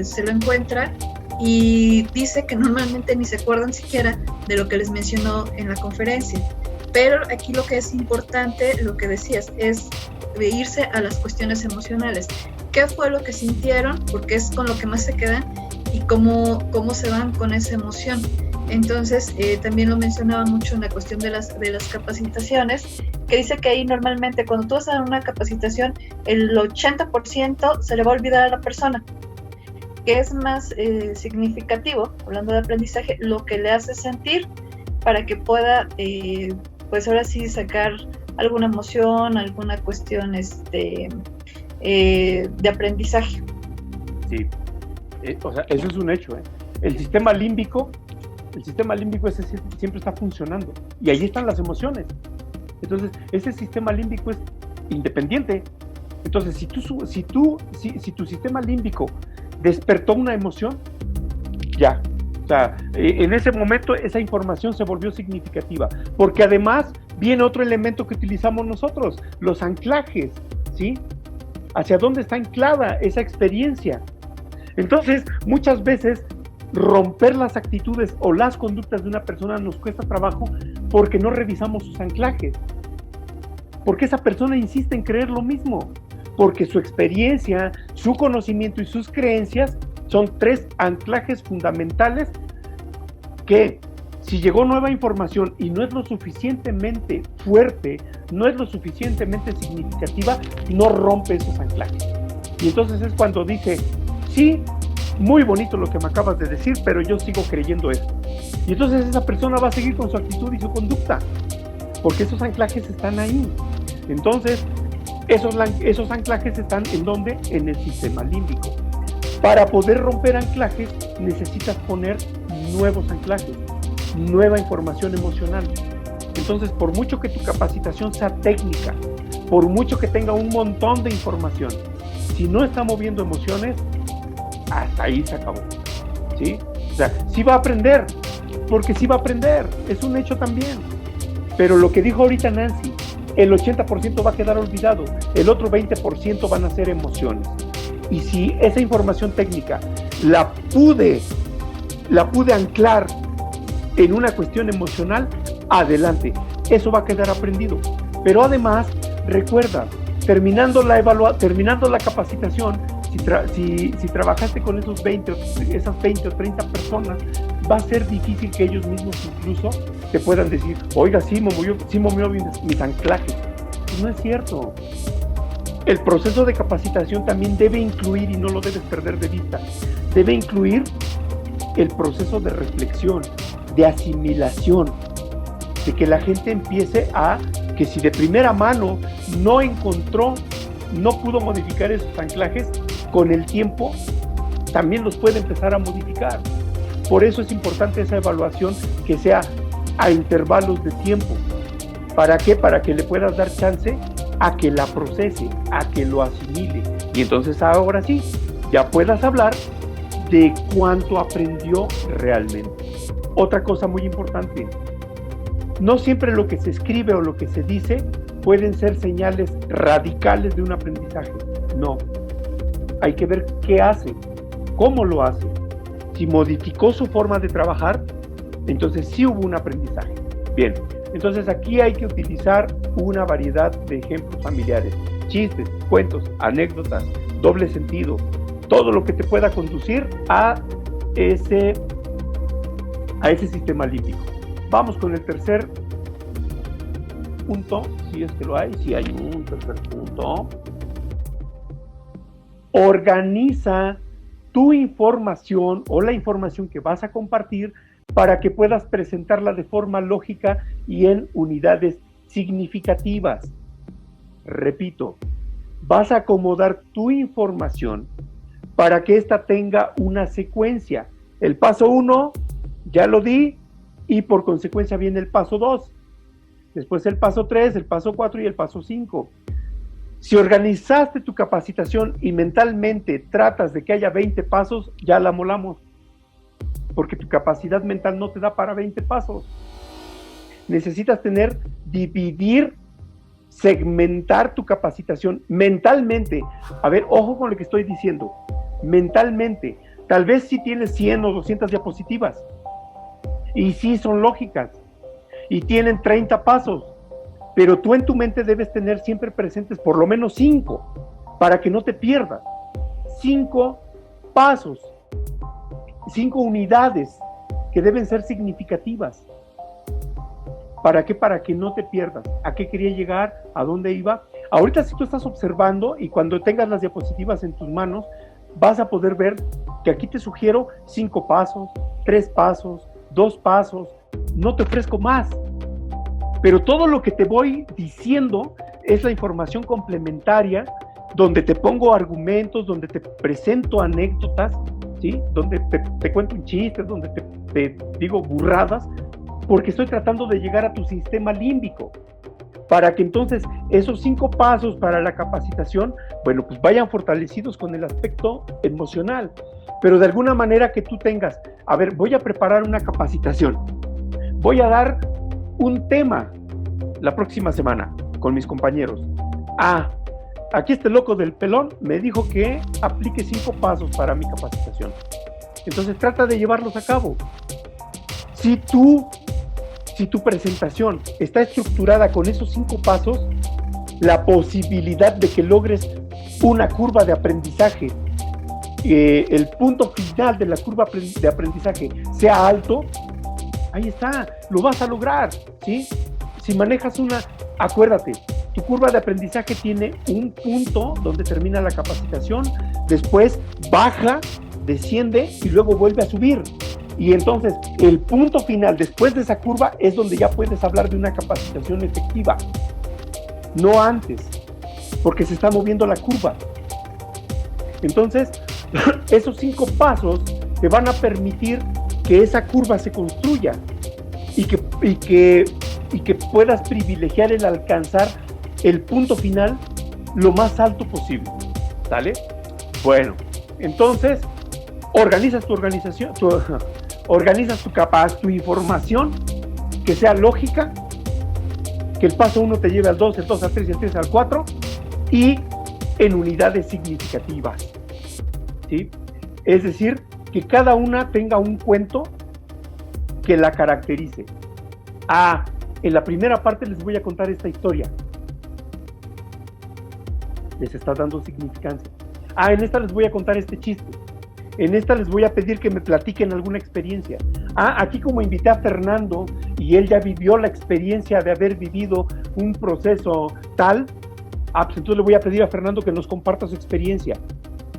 se lo encuentra y dice que normalmente ni se acuerdan siquiera de lo que les mencionó en la conferencia. Pero aquí lo que es importante, lo que decías, es de irse a las cuestiones emocionales. ¿Qué fue lo que sintieron? Porque es con lo que más se quedan y cómo se van con esa emoción. Entonces, también lo mencionaba mucho en la cuestión de las capacitaciones, que dice que ahí normalmente cuando tú vas a dar una capacitación, el 80% se le va a olvidar a la persona. Que es más significativo, hablando de aprendizaje, lo que le hace sentir para que pueda, pues ahora sí, sacar alguna emoción, alguna cuestión de aprendizaje. Sí, o sea, eso es un hecho. El sistema límbico ese siempre está funcionando y ahí están las emociones. Entonces, ese sistema límbico es independiente. Entonces, si tu sistema límbico despertó una emoción, ya. O sea, en ese momento esa información se volvió significativa, porque además viene otro elemento que utilizamos nosotros, los anclajes, ¿sí? ¿Hacia dónde está anclada esa experiencia? Entonces, muchas veces romper las actitudes o las conductas de una persona nos cuesta trabajo porque no revisamos sus anclajes, porque esa persona insiste en creer lo mismo, porque su experiencia, su conocimiento y sus creencias son tres anclajes fundamentales que, si llegó nueva información y no es lo suficientemente fuerte, no es lo suficientemente significativa, no rompe esos anclajes. Y entonces es cuando dice, sí, muy bonito lo que me acabas de decir, pero yo sigo creyendo esto. Y entonces esa persona va a seguir con su actitud y su conducta, porque esos anclajes están ahí. Entonces, esos anclajes están ¿en dónde? En el sistema límbico. Para poder romper anclajes, necesitas poner nuevos anclajes, nueva información emocional. Entonces, por mucho que tu capacitación sea técnica, por mucho que tenga un montón de información, si no está moviendo emociones, hasta ahí se acabó, ¿sí? O sea, sí va a aprender, porque sí va a aprender, es un hecho también. Pero lo que dijo ahorita Nancy, el 80% va a quedar olvidado, el otro 20% van a ser emociones. Y si esa información técnica la pude anclar en una cuestión emocional, adelante, eso va a quedar aprendido. Pero además, recuerda, terminando la capacitación, si trabajaste con esas 20 o 30 personas, va a ser difícil que ellos mismos incluso te puedan decir, oiga, sí movió mis anclajes. Pues no es cierto. El proceso de capacitación también debe incluir, y no lo debes perder de vista, debe incluir el proceso de reflexión, de asimilación, de que la gente empiece que si de primera mano no pudo modificar esos anclajes, con el tiempo también los puede empezar a modificar. Por eso es importante esa evaluación que sea a intervalos de tiempo. ¿Para qué? Para que le puedas dar chance a que la procese, a que lo asimile. Y entonces ahora sí, ya puedas hablar de cuánto aprendió realmente. Otra cosa muy importante, no siempre lo que se escribe o lo que se dice pueden ser señales radicales de un aprendizaje. No. Hay que ver qué hace, cómo lo hace. Si modificó su forma de trabajar, entonces sí hubo un aprendizaje. Bien, entonces aquí hay que utilizar una variedad de ejemplos familiares, chistes, cuentos, anécdotas, doble sentido, todo lo que te pueda conducir a ese sistema límbico. Vamos con el tercer punto, si es que lo hay, si hay un tercer punto. Organiza tu información o la información que vas a compartir para que puedas presentarla de forma lógica y en unidades significativas. Repito, vas a acomodar tu información para que ésta tenga una secuencia. El paso 1 ya lo di y por consecuencia viene el paso 2. Después el paso 3, el paso 4 y el paso 5. Si organizaste tu capacitación y mentalmente tratas de que haya 20 pasos, ya la molamos. Porque tu capacidad mental no te da para 20 pasos. Necesitas dividir, segmentar tu capacitación mentalmente. A ver, ojo con lo que estoy diciendo. Mentalmente. Tal vez sí tienes 100 o 200 diapositivas. Y sí son lógicas. Y tienen 30 pasos. Pero tú en tu mente debes tener siempre presentes por lo menos 5 para que no te pierdas. 5 pasos, 5 unidades que deben ser significativas. ¿Para qué? Para que no te pierdas. ¿A qué quería llegar? ¿A dónde iba? Ahorita si tú estás observando y cuando tengas las diapositivas en tus manos, vas a poder ver que aquí te sugiero 5 pasos, 3 pasos, 2 pasos. No te ofrezco más. Pero todo lo que te voy diciendo es la información complementaria, donde te pongo argumentos, donde te presento anécdotas, ¿sí? Donde te cuento un chiste, donde te digo burradas, porque estoy tratando de llegar a tu sistema límbico, para que entonces esos 5 pasos para la capacitación, bueno, pues vayan fortalecidos con el aspecto emocional, pero de alguna manera que tú tengas, a ver, voy a preparar una capacitación, voy a dar un tema la próxima semana con mis compañeros. Aquí este loco del pelón me dijo que aplique 5 pasos para mi capacitación. Entonces trata de llevarlos a cabo. Si tu presentación está estructurada con esos 5 pasos, la posibilidad de que logres una curva de aprendizaje, el punto final de la curva de aprendizaje sea alto, ahí está, lo vas a lograr, ¿sí? Si manejas acuérdate, tu curva de aprendizaje tiene un punto donde termina la capacitación, después baja, desciende y luego vuelve a subir. Y entonces el punto final después de esa curva es donde ya puedes hablar de una capacitación efectiva. no antes, porque se está moviendo la curva. Entonces, esos 5 pasos te van a permitir que esa curva se construya y que puedas privilegiar el alcanzar el punto final lo más alto posible, ¿sale? Bueno, entonces organizas tu organización, organizas tu capaz, tu información, que sea lógica, que el paso 1 te lleve al 2, el 2 al 3 y el 3 al 4, y en unidades significativas, ¿sí? Es decir, que cada una tenga un cuento que la caracterice. En la primera parte les voy a contar esta historia. Les está dando significancia. En esta les voy a contar este chiste. En esta les voy a pedir que me platiquen alguna experiencia. Aquí como invité a Fernando y él ya vivió la experiencia de haber vivido un proceso tal, pues entonces le voy a pedir a Fernando que nos comparta su experiencia.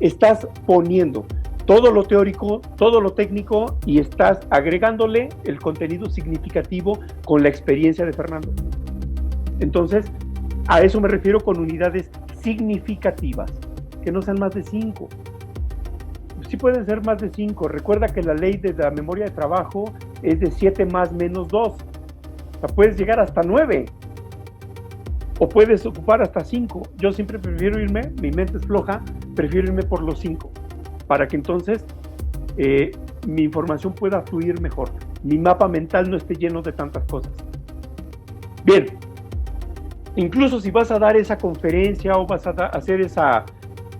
Estás poniendo todo lo teórico, todo lo técnico y estás agregándole el contenido significativo con la experiencia de Fernando. Entonces, a eso me refiero con unidades significativas, que no sean más de 5. Sí pueden ser más de 5. Recuerda que la ley de la memoria de trabajo es de 7 más menos 2. O sea, puedes llegar hasta 9. O puedes ocupar hasta 5. Yo siempre prefiero irme, mi mente es floja, prefiero irme por los 5. Para que entonces mi información pueda fluir mejor. Mi mapa mental no esté lleno de tantas cosas. Bien. Incluso si vas a dar esa conferencia o vas a hacer esa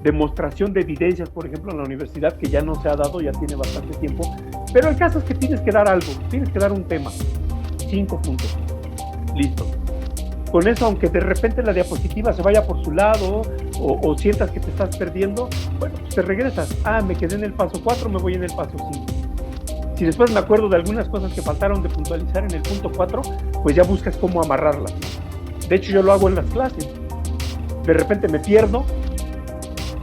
demostración de evidencias, por ejemplo, en la universidad, que ya no se ha dado, ya tiene bastante tiempo, pero el caso es que tienes que dar algo, tienes que dar un tema. 5 puntos. Listo. Con eso, aunque de repente la diapositiva se vaya por su lado o sientas que te estás perdiendo, bueno, pues te regresas. Me quedé en el paso 4, me voy en el paso 5. Si después me acuerdo de algunas cosas que faltaron de puntualizar en el punto 4, pues ya buscas cómo amarrarlas. De hecho, yo lo hago en las clases. De repente me pierdo,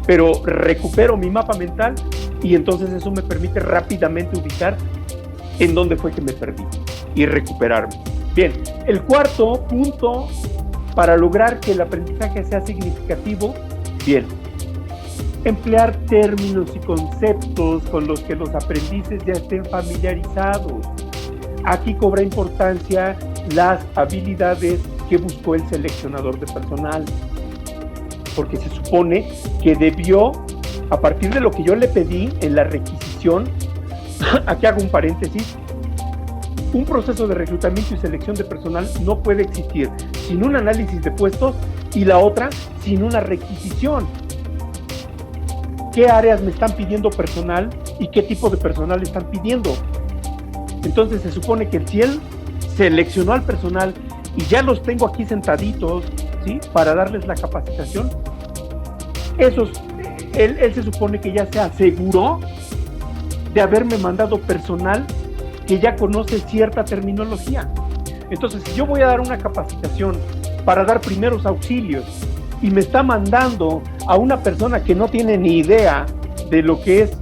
pero recupero mi mapa mental y entonces eso me permite rápidamente ubicar en dónde fue que me perdí y recuperarme. Bien, el cuarto punto para lograr que el aprendizaje sea significativo, bien, emplear términos y conceptos con los que los aprendices ya estén familiarizados. Aquí cobra importancia las habilidades que buscó el seleccionador de personal, porque se supone que debió, a partir de lo que yo le pedí en la requisición, aquí hago un paréntesis, un proceso de reclutamiento y selección de personal no puede existir sin un análisis de puestos y la otra sin una requisición. ¿Qué áreas me están pidiendo personal y qué tipo de personal están pidiendo? Entonces se supone que si él seleccionó al personal y ya los tengo aquí sentaditos, ¿sí?, para darles la capacitación, él se supone que ya se aseguró de haberme mandado personal que ya conoce cierta terminología. Entonces, si yo voy a dar una capacitación para dar primeros auxilios y me está mandando a una persona que no tiene ni idea de lo que es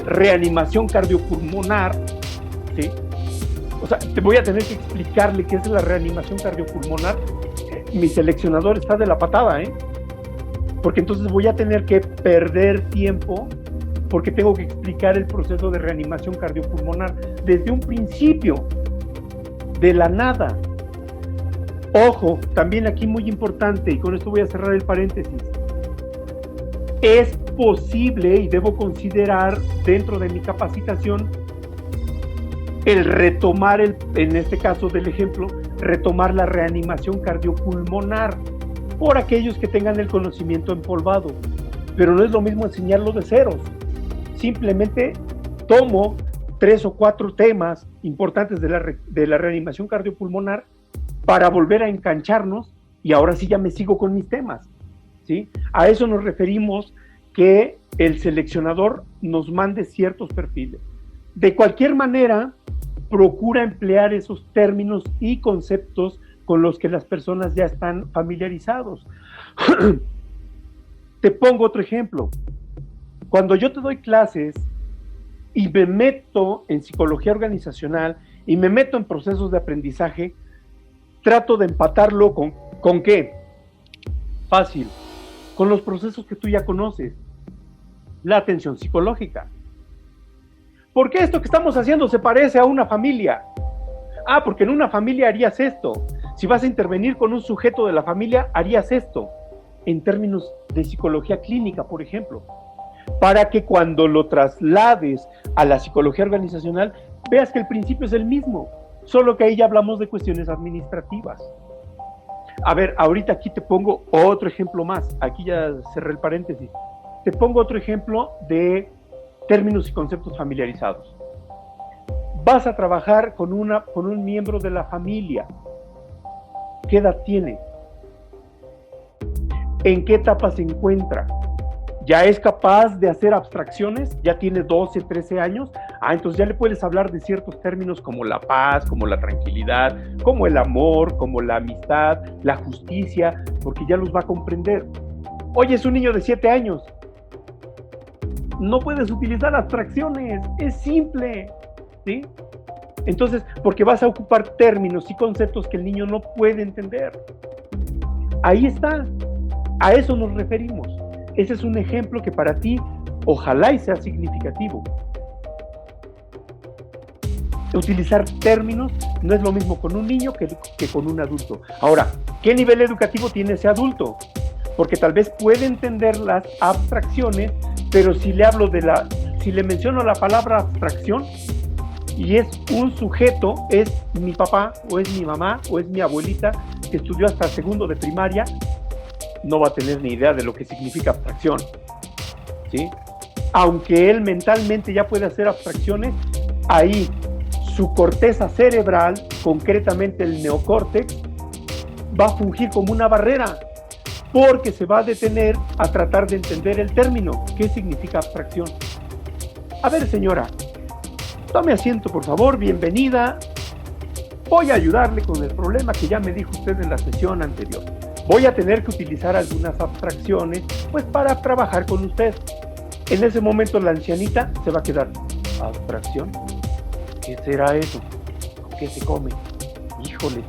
reanimación cardiopulmonar, ¿sí?, o sea, te voy a tener que explicarle qué es la reanimación cardiopulmonar. Mi seleccionador está de la patada, porque entonces voy a tener que perder tiempo porque tengo que explicar el proceso de reanimación cardiopulmonar desde un principio, de la nada. Ojo, también aquí muy importante, y con esto voy a cerrar el paréntesis, es posible y debo considerar dentro de mi capacitación el retomar, en este caso del ejemplo, retomar la reanimación cardiopulmonar por aquellos que tengan el conocimiento empolvado, pero no es lo mismo enseñarlo de ceros. Simplemente tomo 3 o 4 temas importantes de la reanimación cardiopulmonar para volver a engancharnos y ahora sí ya me sigo con mis temas, ¿sí? A eso nos referimos, que el seleccionador nos mande ciertos perfiles. De cualquier manera, procura emplear esos términos y conceptos con los que las personas ya están familiarizados. Te pongo otro ejemplo. Cuando yo te doy clases y me meto en psicología organizacional y me meto en procesos de aprendizaje, trato de empatarlo con ¿Con qué? Fácil. Con los procesos que tú ya conoces. La atención psicológica. ¿Por qué esto que estamos haciendo se parece a una familia? Ah, porque en una familia harías esto. Si vas a intervenir con un sujeto de la familia, harías esto. En términos de psicología clínica, por ejemplo. Para que cuando lo traslades a la psicología organizacional, veas que el principio es el mismo. Solo que ahí ya hablamos de cuestiones administrativas. A ver, ahorita aquí te pongo otro ejemplo más. Aquí ya cerré el paréntesis. Te pongo otro ejemplo de términos y conceptos familiarizados. Vas a trabajar con un miembro de la familia. ¿Qué edad tiene? ¿En qué etapa se encuentra? ¿Ya es capaz de hacer abstracciones? ¿Ya tiene 12, 13 años? Entonces ya le puedes hablar de ciertos términos como la paz, como la tranquilidad, como el amor, como la amistad, la justicia, porque ya los va a comprender. Oye, es un niño de 7 años. No puedes utilizar abstracciones, es simple, ¿sí? Entonces, porque vas a ocupar términos y conceptos que el niño no puede entender. Ahí está, a eso nos referimos. Ese es un ejemplo que para ti, ojalá y sea significativo. Utilizar términos no es lo mismo con un niño que con un adulto. Ahora, ¿qué nivel educativo tiene ese adulto? Porque tal vez puede entender las abstracciones, pero si le menciono la palabra abstracción y es un sujeto, es mi papá o es mi mamá o es mi abuelita que estudió hasta segundo de primaria, no va a tener ni idea de lo que significa abstracción, ¿sí? Aunque él mentalmente ya puede hacer abstracciones, ahí su corteza cerebral, concretamente el neocórtex, va a fungir como una barrera, porque se va a detener a tratar de entender el término. ¿Qué significa abstracción? A ver, señora, tome asiento, por favor, bienvenida. Voy a ayudarle con el problema que ya me dijo usted en la sesión anterior. Voy a tener que utilizar algunas abstracciones, pues para trabajar con usted. En ese momento la ancianita se va a quedar, ¿abstracción? ¿Qué será eso? ¿Con qué se come? Híjole.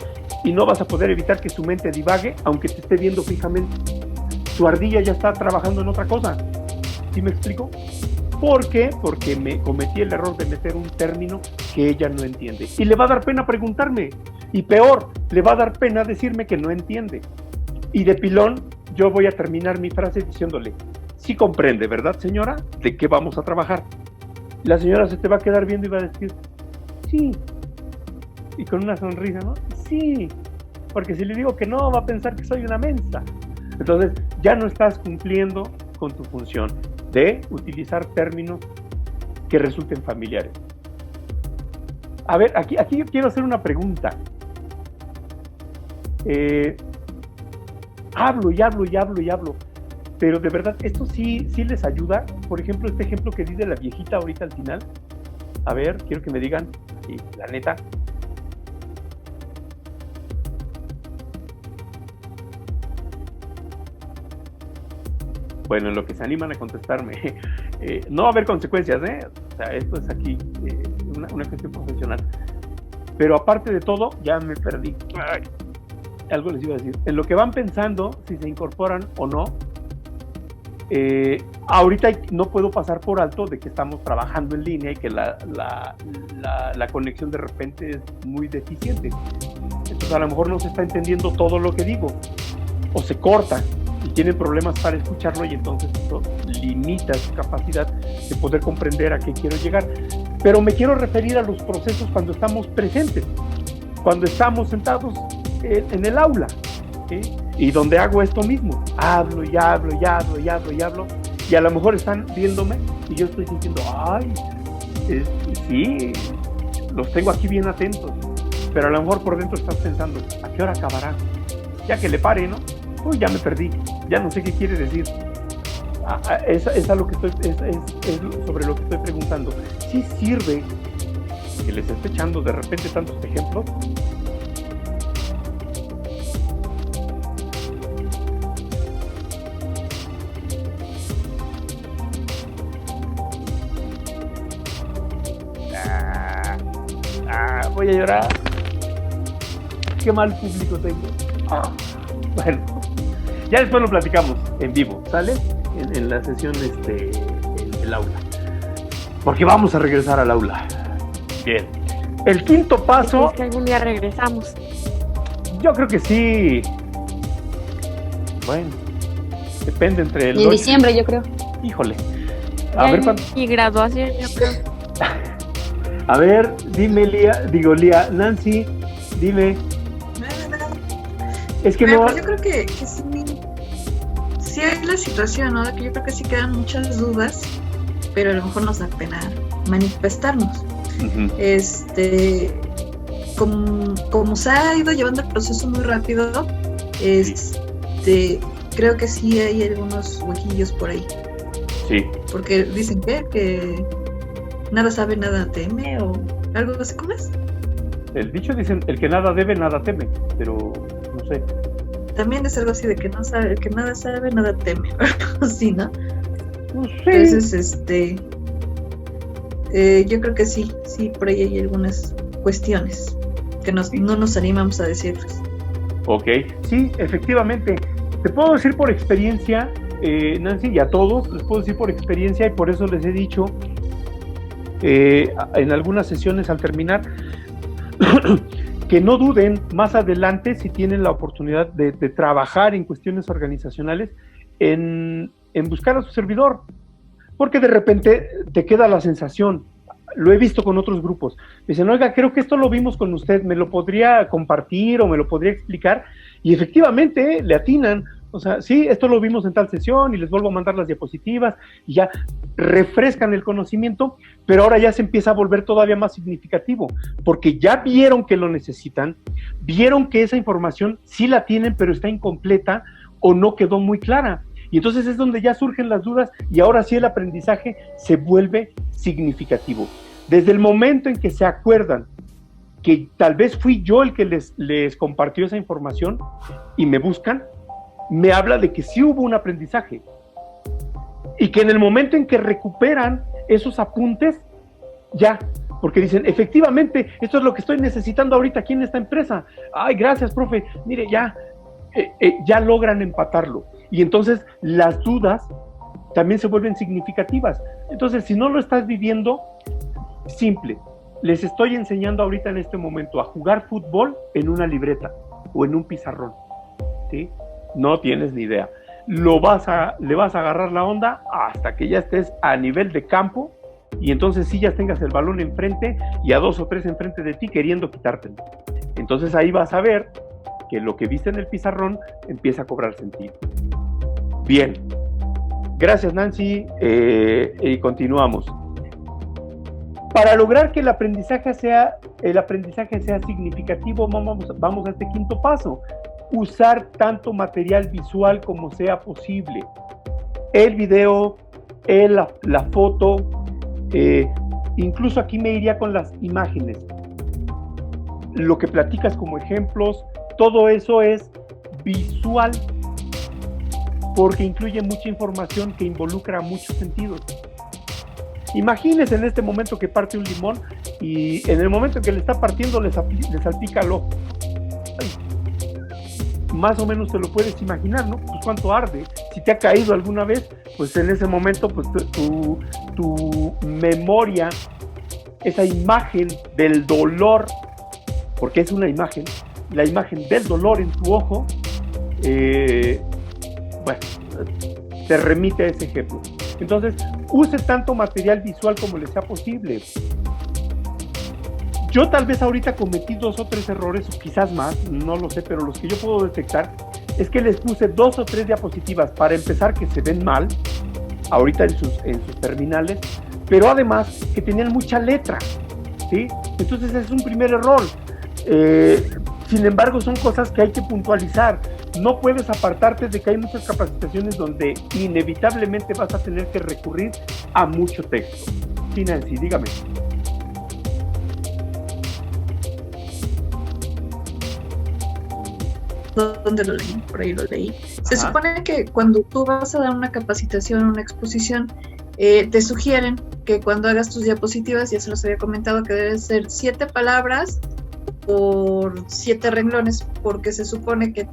Y no vas a poder evitar que su mente divague, aunque te esté viendo fijamente. Su ardilla ya está trabajando en otra cosa. ¿Sí me explico? ¿Por qué? Porque me cometí el error de meter un término que ella no entiende. Y le va a dar pena preguntarme. Y peor, le va a dar pena decirme que no entiende. Y de pilón, yo voy a terminar mi frase diciéndole, sí comprende, ¿verdad, señora? ¿De qué vamos a trabajar? La señora se te va a quedar viendo y va a decir, sí. Y con una sonrisa, ¿no? Sí. Porque si le digo que no, va a pensar que soy una mensa. Entonces, ya no estás cumpliendo con tu función de utilizar términos que resulten familiares. A ver, aquí yo quiero hacer una pregunta. Hablo y hablo, pero de verdad, ¿esto sí les ayuda? Por ejemplo, este ejemplo que di de la viejita ahorita al final. A ver, quiero que me digan, sí, la neta. Bueno, en lo que se animan a contestarme, no va a haber consecuencias, ¿eh? O sea, esto es aquí una cuestión profesional. Pero aparte de todo, ya me perdí. Ay, algo les iba a decir. En lo que van pensando, si se incorporan o no, ahorita no puedo pasar por alto de que estamos trabajando en línea y que la conexión de repente es muy deficiente. Entonces a lo mejor no se está entendiendo todo lo que digo, o se corta y tienen problemas para escucharlo, y entonces eso limita su capacidad de poder comprender a qué quiero llegar. Pero me quiero referir a los procesos cuando estamos presentes, cuando estamos sentados en el aula, ¿sí? Y donde hago esto mismo, hablo, y a lo mejor están viéndome y yo estoy sintiendo, ay, sí, los tengo aquí bien atentos, pero a lo mejor por dentro estás pensando, ¿a qué hora acabará? Ya que le pare, ¿no? Uy, ya me perdí, ya no sé qué quiere decir. Es sobre lo que estoy preguntando. ¿Sí sirve que les esté echando de repente tantos ejemplos? Voy a llorar. Qué mal público tengo. Bueno, ya después lo platicamos en vivo, ¿sale? En la sesión en el aula. Porque vamos a regresar al aula. Bien. El quinto paso... ¿Crees que algún día regresamos? Yo creo que sí. Bueno, depende entre el... Y en diciembre, yo creo. Híjole. A ver cuánto... Y graduación, yo creo. A ver, dime, Lía, Nancy, dime. Es que Pero no... pues yo creo que sí hay la situación, ¿no? Que yo creo que sí quedan muchas dudas, pero a lo mejor nos da pena manifestarnos. Uh-huh. Como se ha ido llevando el proceso muy rápido, creo que sí hay algunos huequillos por ahí. Sí. Porque dicen que nada sabe, nada teme, o algo así como es. El dicho dicen, el que nada debe, nada teme, pero no sé. También es algo así de que no sabe, el que nada sabe, nada teme, así, ¿no? No sé. Entonces, yo creo que sí, por ahí hay algunas cuestiones que no nos animamos a decirles. Ok, sí, efectivamente. Te puedo decir por experiencia, Nancy, y a todos les puedo decir por experiencia, y por eso les he dicho en algunas sesiones al terminar que no duden más adelante, si tienen la oportunidad de trabajar en cuestiones organizacionales, en buscar a su servidor, porque de repente te queda la sensación, lo he visto con otros grupos, me dicen, oiga, creo que esto lo vimos con usted, ¿me lo podría compartir o me lo podría explicar? Y efectivamente le atinan, o sea, sí, esto lo vimos en tal sesión y les vuelvo a mandar las diapositivas y ya refrescan el conocimiento, pero ahora ya se empieza a volver todavía más significativo, porque ya vieron que lo necesitan, vieron que esa información sí la tienen, pero está incompleta o no quedó muy clara. Y entonces es donde ya surgen las dudas y ahora sí el aprendizaje se vuelve significativo. Desde el momento en que se acuerdan que tal vez fui yo el que les compartió esa información y me buscan, me habla de que sí hubo un aprendizaje y que en el momento en que recuperan esos apuntes, ya, porque dicen, efectivamente, esto es lo que estoy necesitando ahorita aquí en esta empresa. Ay, gracias, profe. Mire, ya logran empatarlo. Y entonces las dudas también se vuelven significativas. Entonces, si no lo estás viviendo, simple. Les estoy enseñando ahorita en este momento a jugar fútbol en una libreta o en un pizarrón, ¿sí? No tienes ni idea. Le vas a agarrar la onda hasta que ya estés a nivel de campo y entonces sí ya tengas el balón enfrente y a 2 o 3 enfrente de ti queriendo quitártelo. Entonces ahí vas a ver que lo que viste en el pizarrón empieza a cobrar sentido. Bien. Gracias, Nancy. Y continuamos. Para lograr que el aprendizaje sea significativo, vamos a este quinto paso. Usar tanto material visual como sea posible. El video, la foto, incluso aquí me iría con las imágenes. Lo que platicas como ejemplos, todo eso es visual, porque incluye mucha información que involucra muchos sentidos. Imagínense en este momento que parte un limón y en el momento en que le está partiendo le salpica el ojo. Más o menos te lo puedes imaginar, ¿no? Pues cuánto arde. Si te ha caído alguna vez, pues en ese momento pues tu memoria, esa imagen del dolor, porque es una imagen, la imagen del dolor en tu ojo, bueno, te remite a ese ejemplo. Entonces, use tanto material visual como le sea posible. Yo tal vez ahorita cometí 2 o 3 errores, o quizás más, no lo sé, pero los que yo puedo detectar es que les puse 2 o 3 diapositivas para empezar que se ven mal, ahorita en sus terminales, pero además que tenían mucha letra, ¿sí? Entonces es un primer error. Sin embargo, son cosas que hay que puntualizar. No puedes apartarte de que hay muchas capacitaciones donde inevitablemente vas a tener que recurrir a mucho texto. Sí, Nancy, dígame. ¿Dónde lo leí? Por ahí lo leí. Se supone que cuando tú vas a dar una capacitación, una exposición, te sugieren que cuando hagas tus diapositivas, ya se los había comentado, que deben ser 7 palabras por 7 renglones, porque se supone que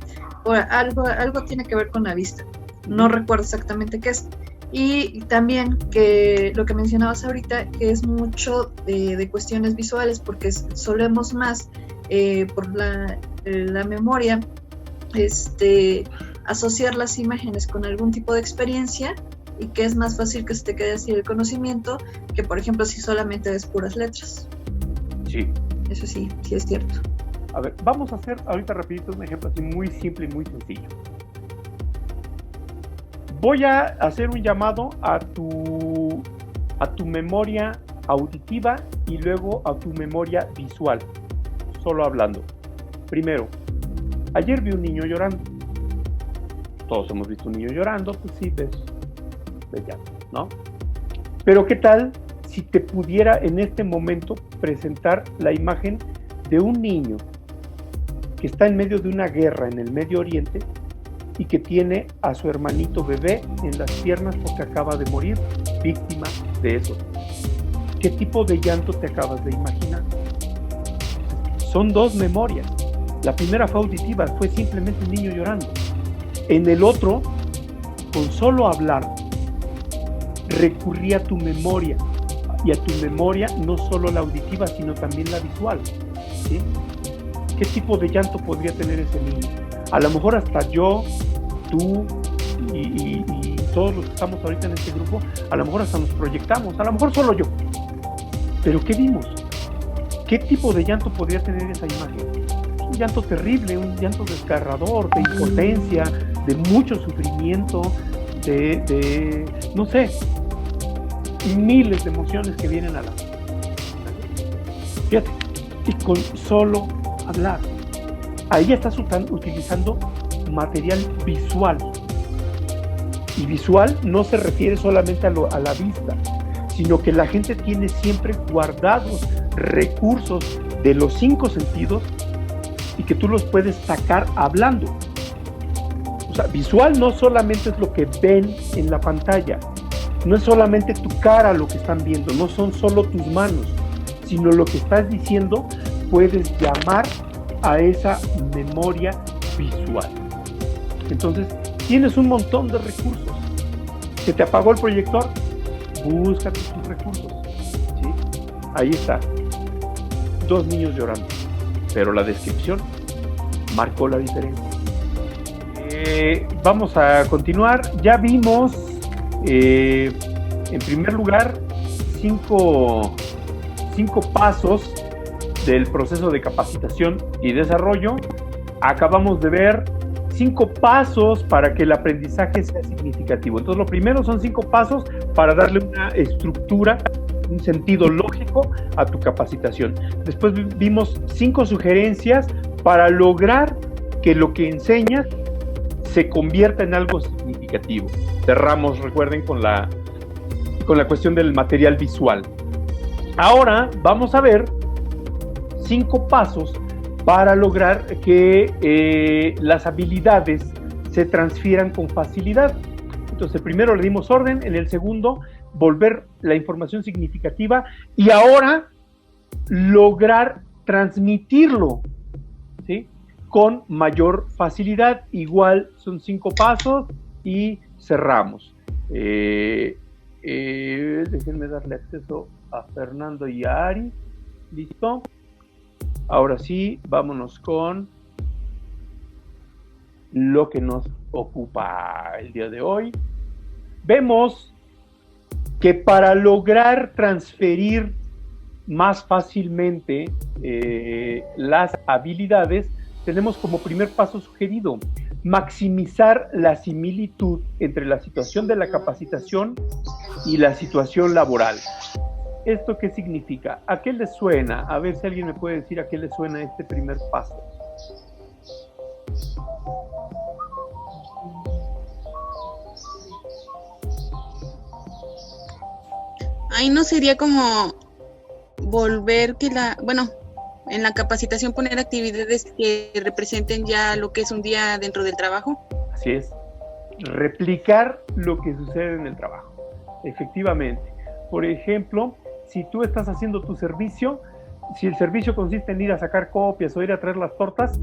algo tiene que ver con la vista. No recuerdo exactamente qué es. Y también que lo que mencionabas ahorita, que es mucho de cuestiones visuales, porque solemos más por la memoria asociar las imágenes con algún tipo de experiencia, y que es más fácil que se te quede así el conocimiento que, por ejemplo, si solamente ves puras letras. Sí. Eso sí es cierto. A ver, vamos a hacer ahorita rapidito un ejemplo así muy simple y muy sencillo. Voy a hacer un llamado a tu memoria auditiva y luego a tu memoria visual, solo hablando. Primero, ayer vi un niño llorando. Todos hemos visto un niño llorando, pues sí, ves llanto, ¿no? Pero ¿qué tal si te pudiera en este momento presentar la imagen de un niño que está en medio de una guerra en el Medio Oriente y que tiene a su hermanito bebé en las piernas porque acaba de morir víctima de eso? ¿Qué tipo de llanto te acabas de imaginar? Son dos memorias. La primera fue auditiva, fue simplemente un niño llorando. En el otro, con solo hablar, recurría a tu memoria, y a tu memoria no solo la auditiva, sino también la visual, ¿sí? ¿Qué tipo de llanto podría tener ese niño? A lo mejor hasta yo, tú y todos los que estamos ahorita en este grupo, a lo mejor hasta nos proyectamos, a lo mejor solo yo. ¿Pero qué vimos? ¿Qué tipo de llanto podría tener esa imagen? Un llanto terrible, un llanto desgarrador, de impotencia, de mucho sufrimiento, de no sé, miles de emociones que vienen a la mente. Fíjate, y con solo hablar, ahí estás utilizando material visual. Y visual no se refiere solamente a la vista, sino que la gente tiene siempre guardados recursos de los 5 sentidos y que tú los puedes sacar hablando. O sea, visual no solamente es lo que ven en la pantalla, no es solamente tu cara lo que están viendo, no son solo tus manos, sino lo que estás diciendo puedes llamar a esa memoria visual. Entonces, tienes un montón de recursos. ¿Se te apagó el proyector? Búscate tus recursos, ¿sí? Ahí está. 2 niños llorando, pero la descripción marcó la diferencia. Vamos a continuar. Ya vimos, en primer lugar, 5 pasos del proceso de capacitación y desarrollo. Acabamos de ver 5 pasos para que el aprendizaje sea significativo. Entonces, lo primero son 5 pasos para darle una estructura, un sentido lógico a tu capacitación. Después vimos 5 sugerencias para lograr que lo que enseñas se convierta en algo significativo. Cerramos, recuerden, con la cuestión del material visual. Ahora vamos a ver 5 pasos para lograr que las habilidades se transfieran con facilidad. Entonces, primero le dimos orden, en el segundo, volver la información significativa, y ahora lograr transmitirlo, ¿sí?, con mayor facilidad. Igual son 5 pasos y cerramos. Déjenme darle acceso a Fernando y a Ari. ¿Listo? Ahora sí, vámonos con lo que nos ocupa el día de hoy. Vemos que para lograr transferir más fácilmente las habilidades, tenemos como primer paso sugerido maximizar la similitud entre la situación de la capacitación y la situación laboral. ¿Esto qué significa? ¿A qué le suena? A ver si alguien me puede decir a qué le suena este primer paso. Ahí no sería como volver que en la capacitación poner actividades que representen ya lo que es un día dentro del trabajo. Así es, replicar lo que sucede en el trabajo, efectivamente. Por ejemplo, si tú estás haciendo tu servicio, si el servicio consiste en ir a sacar copias o ir a traer las tortas,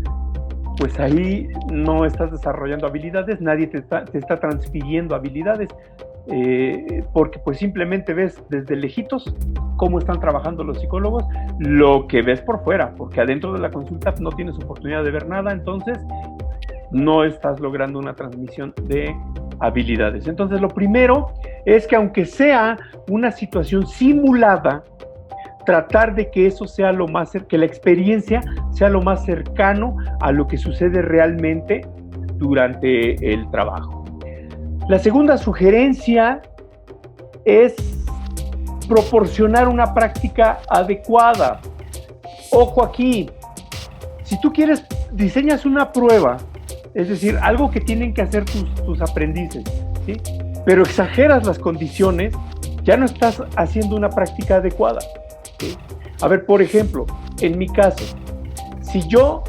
pues ahí no estás desarrollando habilidades, nadie te está transfiriendo habilidades, porque pues simplemente ves desde lejitos cómo están trabajando los psicólogos, lo que ves por fuera, porque adentro de la consulta no tienes oportunidad de ver nada, entonces no estás logrando una transmisión de habilidades. Entonces lo primero es que aunque sea una situación simulada, tratar de que eso sea lo más, que la experiencia sea lo más cercano a lo que sucede realmente durante el trabajo. La segunda sugerencia es proporcionar una práctica adecuada. Ojo aquí, si tú quieres, diseñas una prueba, es decir, algo que tienen que hacer tus aprendices, ¿sí? Pero exageras las condiciones, ya no estás haciendo una práctica adecuada. ¿Sí? A ver, por ejemplo, en mi caso, si yo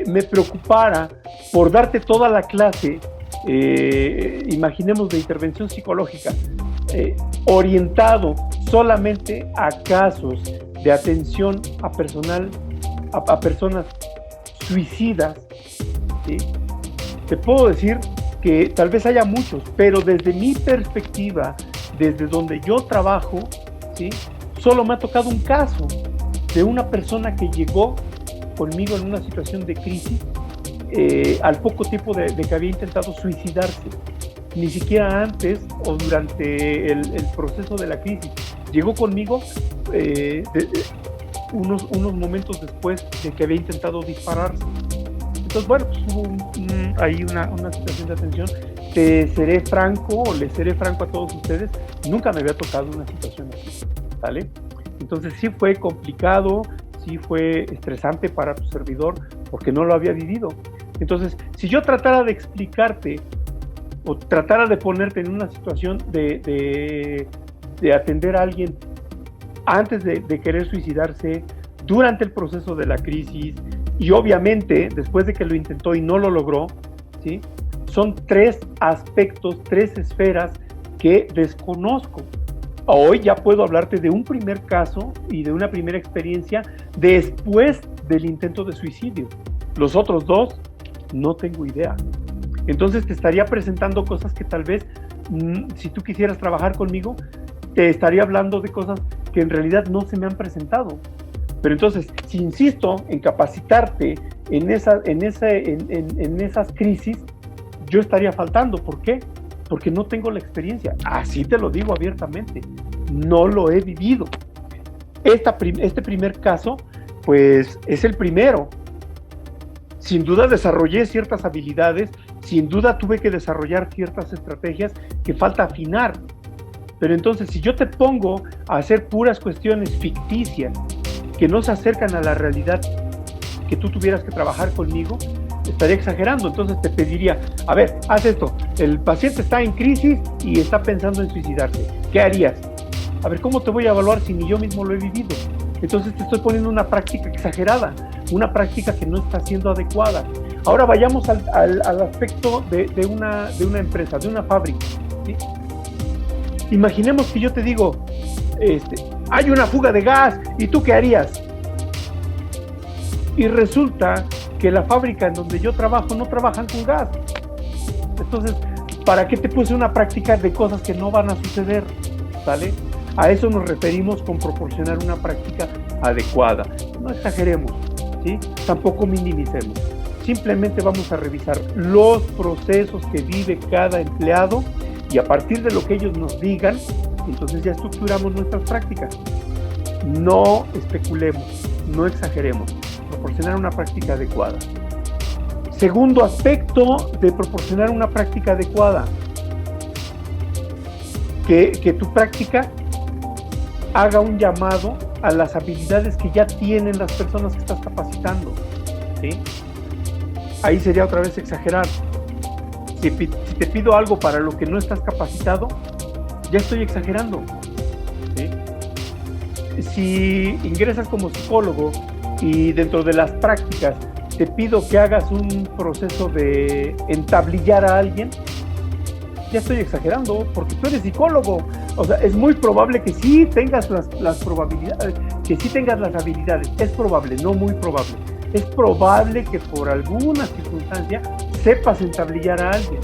me preocupara por darte toda la clase, imaginemos de intervención psicológica, orientado solamente a casos de atención a personas suicidas, ¿sí? Te puedo decir que tal vez haya muchos, pero desde mi perspectiva, desde donde yo trabajo, ¿sí? Solo me ha tocado un caso de una persona que llegó conmigo en una situación de crisis al poco tiempo de que había intentado suicidarse. Ni siquiera antes o durante el proceso de la crisis. Llegó conmigo unos momentos después de que había intentado dispararse. Entonces, bueno, pues hubo ahí una situación de atención. Les seré franco a todos ustedes, nunca me había tocado una situación así. ¿Sale? Entonces sí fue complicado, sí fue estresante para tu servidor porque no lo había vivido. Entonces, si yo tratara de explicarte o tratara de ponerte en una situación de atender a alguien antes de querer suicidarse, durante el proceso de la crisis y obviamente después de que lo intentó y no lo logró, ¿sí? Son 3 aspectos, 3 esferas que desconozco. Hoy ya puedo hablarte de un primer caso y de una primera experiencia después del intento de suicidio. Los otros 2, no tengo idea. Entonces te estaría presentando cosas que tal vez, si tú quisieras trabajar conmigo, te estaría hablando de cosas que en realidad no se me han presentado. Pero entonces, si insisto en capacitarte en esas crisis, yo estaría faltando. ¿Por qué? Porque no tengo la experiencia. Así te lo digo abiertamente. No lo he vivido. Este primer caso, pues, es el primero. Sin duda desarrollé ciertas habilidades, sin duda tuve que desarrollar ciertas estrategias que falta afinar. Pero entonces, si yo te pongo a hacer puras cuestiones ficticias, que no se acercan a la realidad que tú tuvieras que trabajar conmigo, estaría exagerando. Entonces te pediría, a ver, haz esto, el paciente está en crisis y está pensando en suicidarse, ¿qué harías? A ver, ¿cómo te voy a evaluar si ni yo mismo lo he vivido? Entonces te estoy poniendo una práctica exagerada, una práctica que no está siendo adecuada. Ahora vayamos al aspecto de una empresa, de una fábrica, ¿sí? Imaginemos que yo te digo, hay una fuga de gas, ¿y tú qué harías? Y resulta que la fábrica en donde yo trabajo no trabajan con gas. Entonces, ¿para qué te puse una práctica de cosas que no van a suceder? ¿Sale? A eso nos referimos con proporcionar una práctica adecuada. No exageremos, ¿sí? Tampoco minimicemos. Simplemente vamos a revisar los procesos que vive cada empleado y a partir de lo que ellos nos digan, entonces ya estructuramos nuestras prácticas. No especulemos, no exageremos. Proporcionar una práctica adecuada. Segundo aspecto de proporcionar una práctica adecuada, que tu práctica haga un llamado a las habilidades que ya tienen las personas que estás capacitando, ¿sí? Ahí sería otra vez exagerar. Si te pido algo para lo que no estás capacitado, ya estoy exagerando, ¿sí? Si ingresas como psicólogo y dentro de las prácticas te pido que hagas un proceso de entablillar a alguien, ya estoy exagerando, porque tú eres psicólogo. O sea, es muy probable que sí tengas las probabilidades, que sí tengas las habilidades. Es probable, no muy probable. Es probable que por alguna circunstancia sepas entablillar a alguien.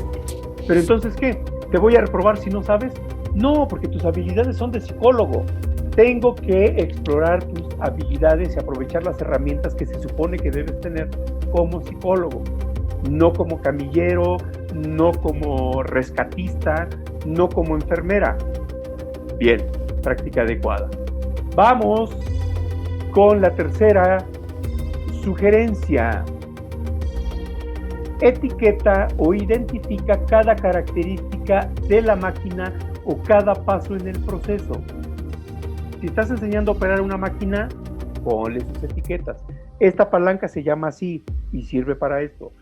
Pero entonces, ¿qué? ¿Te voy a reprobar si no sabes? No, porque tus habilidades son de psicólogo. Tengo que explorar tus habilidades y aprovechar las herramientas que se supone que debes tener como psicólogo. No como camillero, no como rescatista, no como enfermera. Bien, práctica adecuada. Vamos con la tercera sugerencia. Etiqueta o identifica cada característica de la máquina o cada paso en el proceso. Si estás enseñando a operar una máquina, ponle sus etiquetas. Esta palanca se llama así y sirve para esto.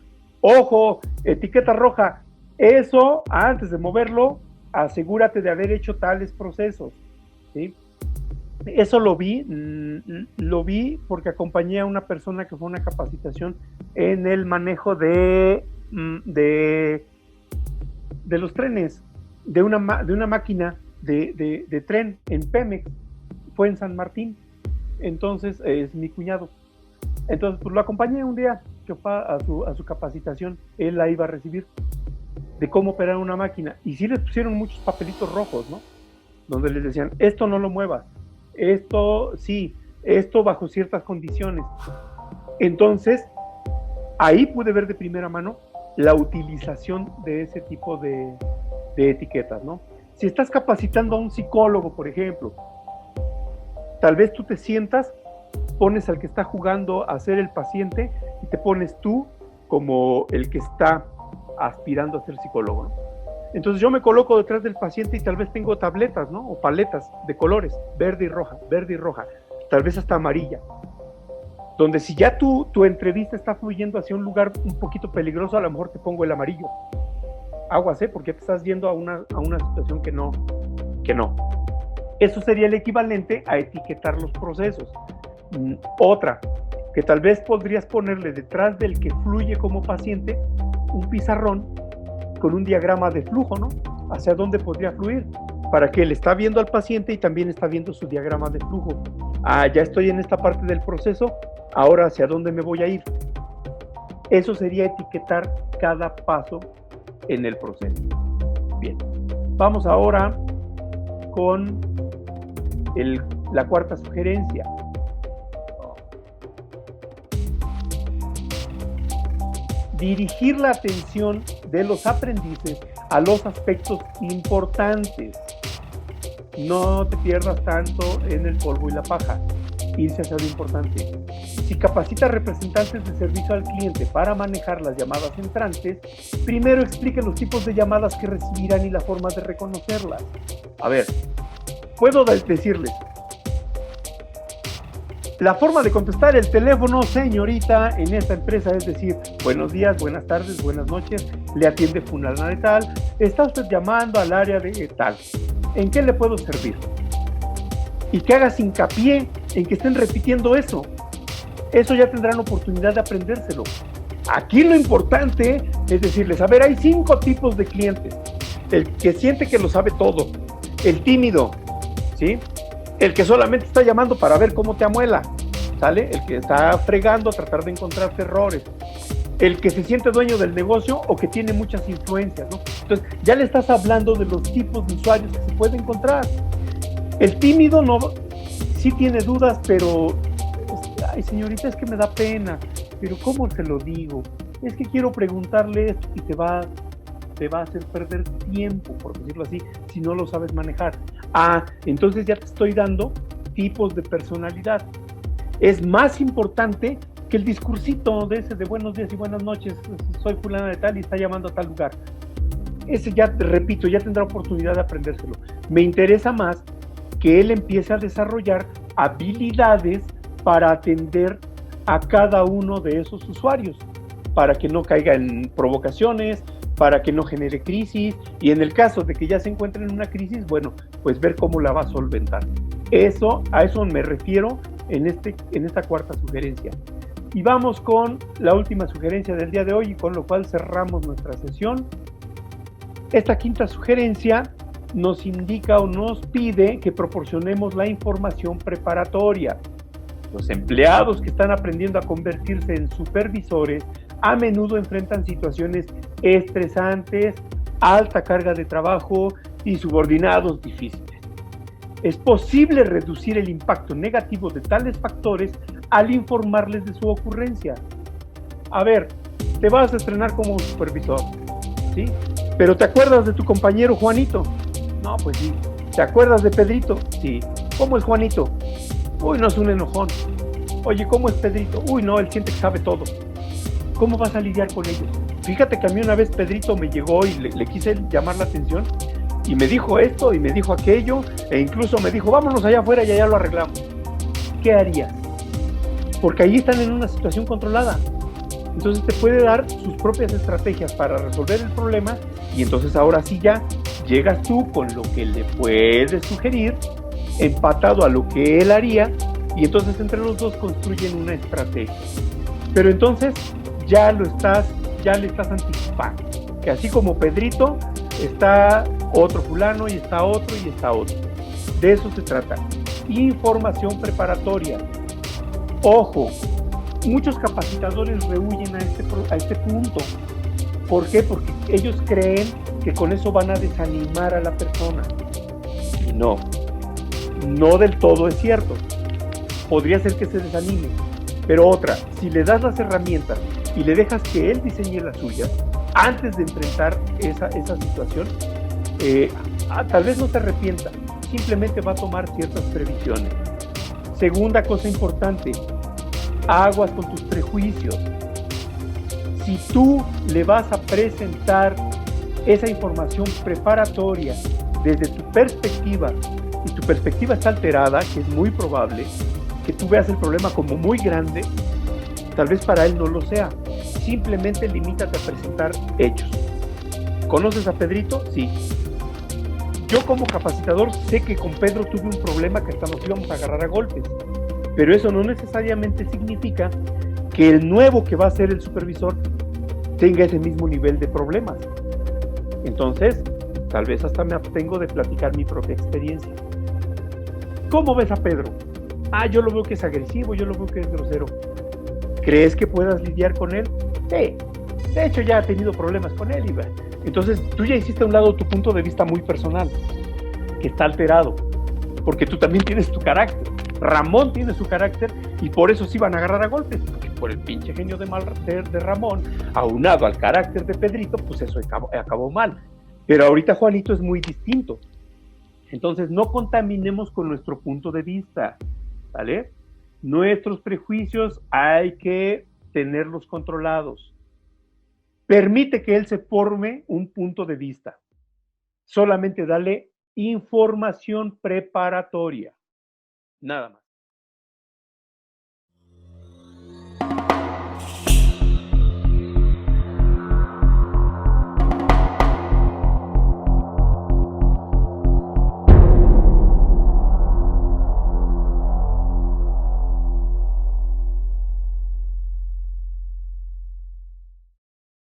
Ojo, etiqueta roja. Eso, antes de moverlo, asegúrate de haber hecho tales procesos, ¿sí? Eso lo vi porque acompañé a una persona que fue a una capacitación en el manejo de los trenes, de una máquina de tren en Pemex. Fue en San Martín. Entonces es mi cuñado. Entonces pues lo acompañé un día que fue a su capacitación. Él la iba a recibir de cómo operar una máquina, y sí les pusieron muchos papelitos rojos, ¿no? Donde les decían, esto no lo muevas, esto sí, esto bajo ciertas condiciones. Entonces, ahí pude ver de primera mano la utilización de ese tipo de etiquetas, ¿no? Si estás capacitando a un psicólogo, por ejemplo, tal vez tú te sientas, pones al que está jugando a ser el paciente y te pones tú como el que está aspirando a ser psicólogo, ¿no? Entonces yo me coloco detrás del paciente y tal vez tengo tabletas, ¿no? O paletas de colores, verde y roja, tal vez hasta amarilla, donde si ya tu entrevista está fluyendo hacia un lugar un poquito peligroso, a lo mejor te pongo el amarillo. Aguas, porque te estás yendo a una situación que no. Eso sería el equivalente a etiquetar los procesos. Otra, que tal vez podrías ponerle detrás del que fluye como paciente un pizarrón con un diagrama de flujo, ¿no? Hacia dónde podría fluir, para que él está viendo al paciente y también está viendo su diagrama de flujo. Ya estoy en esta parte del proceso, ahora hacia dónde me voy a ir. Eso sería etiquetar cada paso en el proceso. Bien, vamos ahora con la cuarta sugerencia. Dirigir la atención de los aprendices a los aspectos importantes. No te pierdas tanto en el polvo y la paja. Irse hacia lo importante. Si capacitas representantes de servicio al cliente para manejar las llamadas entrantes, primero explique los tipos de llamadas que recibirán y la forma de reconocerlas. A ver, puedo decirles, la forma de contestar el teléfono, señorita, en esta empresa es decir, buenos días, buenas tardes, buenas noches, le atiende fulana de tal, está usted llamando al área de tal, ¿en qué le puedo servir? Y que hagas hincapié en que estén repitiendo eso. Eso ya tendrán oportunidad de aprendérselo. Aquí lo importante es decirles, a ver, hay 5 tipos de clientes. El que siente que lo sabe todo, el tímido, ¿sí? El que solamente está llamando para ver cómo te amuela, ¿sale? El que está fregando a tratar de encontrarte errores. El que se siente dueño del negocio o que tiene muchas influencias, ¿no? Entonces, ya le estás hablando de los tipos de usuarios que se puede encontrar. El tímido no, sí tiene dudas, pero, ay señorita, es que me da pena, pero ¿cómo se lo digo? Es que quiero preguntarle esto y te va a hacer perder tiempo, por decirlo así, si no lo sabes manejar. Entonces ya te estoy dando tipos de personalidad. Es más importante que el discursito de ese de buenos días y buenas noches, soy fulana de tal y está llamando a tal lugar. Ese ya, te repito, ya tendrá oportunidad de aprendérselo. Me interesa más que él empiece a desarrollar habilidades para atender a cada uno de esos usuarios, para que no caiga en provocaciones, para que no genere crisis, y en el caso de que ya se encuentre en una crisis, bueno, pues ver cómo la va a solventar. A eso me refiero en esta cuarta sugerencia. Y vamos con la última sugerencia del día de hoy, y con lo cual cerramos nuestra sesión. Esta quinta sugerencia nos indica o nos pide que proporcionemos la información preparatoria. Los empleados que están aprendiendo a convertirse en supervisores a menudo enfrentan situaciones estresantes, alta carga de trabajo y subordinados difíciles. Es posible reducir el impacto negativo de tales factores al informarles de su ocurrencia. A ver, te vas a estrenar como supervisor, ¿sí? Pero ¿te acuerdas de tu compañero Juanito? No, pues sí. ¿Te acuerdas de Pedrito? Sí. ¿Cómo es Juanito? Uy, no, es un enojón. Oye, ¿cómo es Pedrito? Uy, no, él siente que sabe todo. ¿Cómo vas a lidiar con ellos? Fíjate que a mí una vez Pedrito me llegó y le quise llamar la atención y me dijo esto y me dijo aquello e incluso me dijo, vámonos allá afuera y allá lo arreglamos. ¿Qué harías? Porque ahí están en una situación controlada. Entonces te puede dar sus propias estrategias para resolver el problema y entonces ahora sí ya llegas tú con lo que le puedes sugerir, empatado a lo que él haría, y entonces entre los dos construyen una estrategia. Pero entonces ya le estás anticipando, que así como Pedrito, está otro fulano y está otro y está otro. De eso se trata. Información preparatoria. Ojo, muchos capacitadores rehuyen a este punto. ¿Por qué? Porque ellos creen que con eso van a desanimar a la persona. Y no del todo es cierto. Podría ser que se desanime. Pero otra, si le das las herramientas y le dejas que él diseñe las suyas, antes de enfrentar esa situación, tal vez no se arrepienta, simplemente va a tomar ciertas previsiones. Segunda cosa importante, aguas con tus prejuicios. Si tú le vas a presentar esa información preparatoria desde tu perspectiva, y tu perspectiva está alterada, que es muy probable, que tú veas el problema como muy grande, tal vez para él no lo sea. Simplemente limítate a presentar hechos. ¿Conoces a Pedrito? Sí. Yo como capacitador sé que con Pedro tuve un problema que hasta nos íbamos a agarrar a golpes, pero eso no necesariamente significa que el nuevo que va a ser el supervisor tenga ese mismo nivel de problemas. Entonces, tal vez hasta me abstengo de platicar mi propia experiencia. ¿Cómo ves a Pedro? Yo lo veo que es agresivo, yo lo veo que es grosero. ¿Crees que puedas lidiar con él? Sí. De hecho, ya he tenido problemas con él. Entonces, tú ya hiciste a un lado tu punto de vista muy personal, que está alterado, porque tú también tienes tu carácter. Ramón tiene su carácter y por eso sí van a agarrar a golpes, porque por el pinche genio de Ramón, aunado al carácter de Pedrito, pues eso acabó mal. Pero ahorita Juanito es muy distinto. Entonces, no contaminemos con nuestro punto de vista, ¿vale? Nuestros prejuicios hay que tenerlos controlados. Permite que él se forme un punto de vista. Solamente dale información preparatoria. Nada más.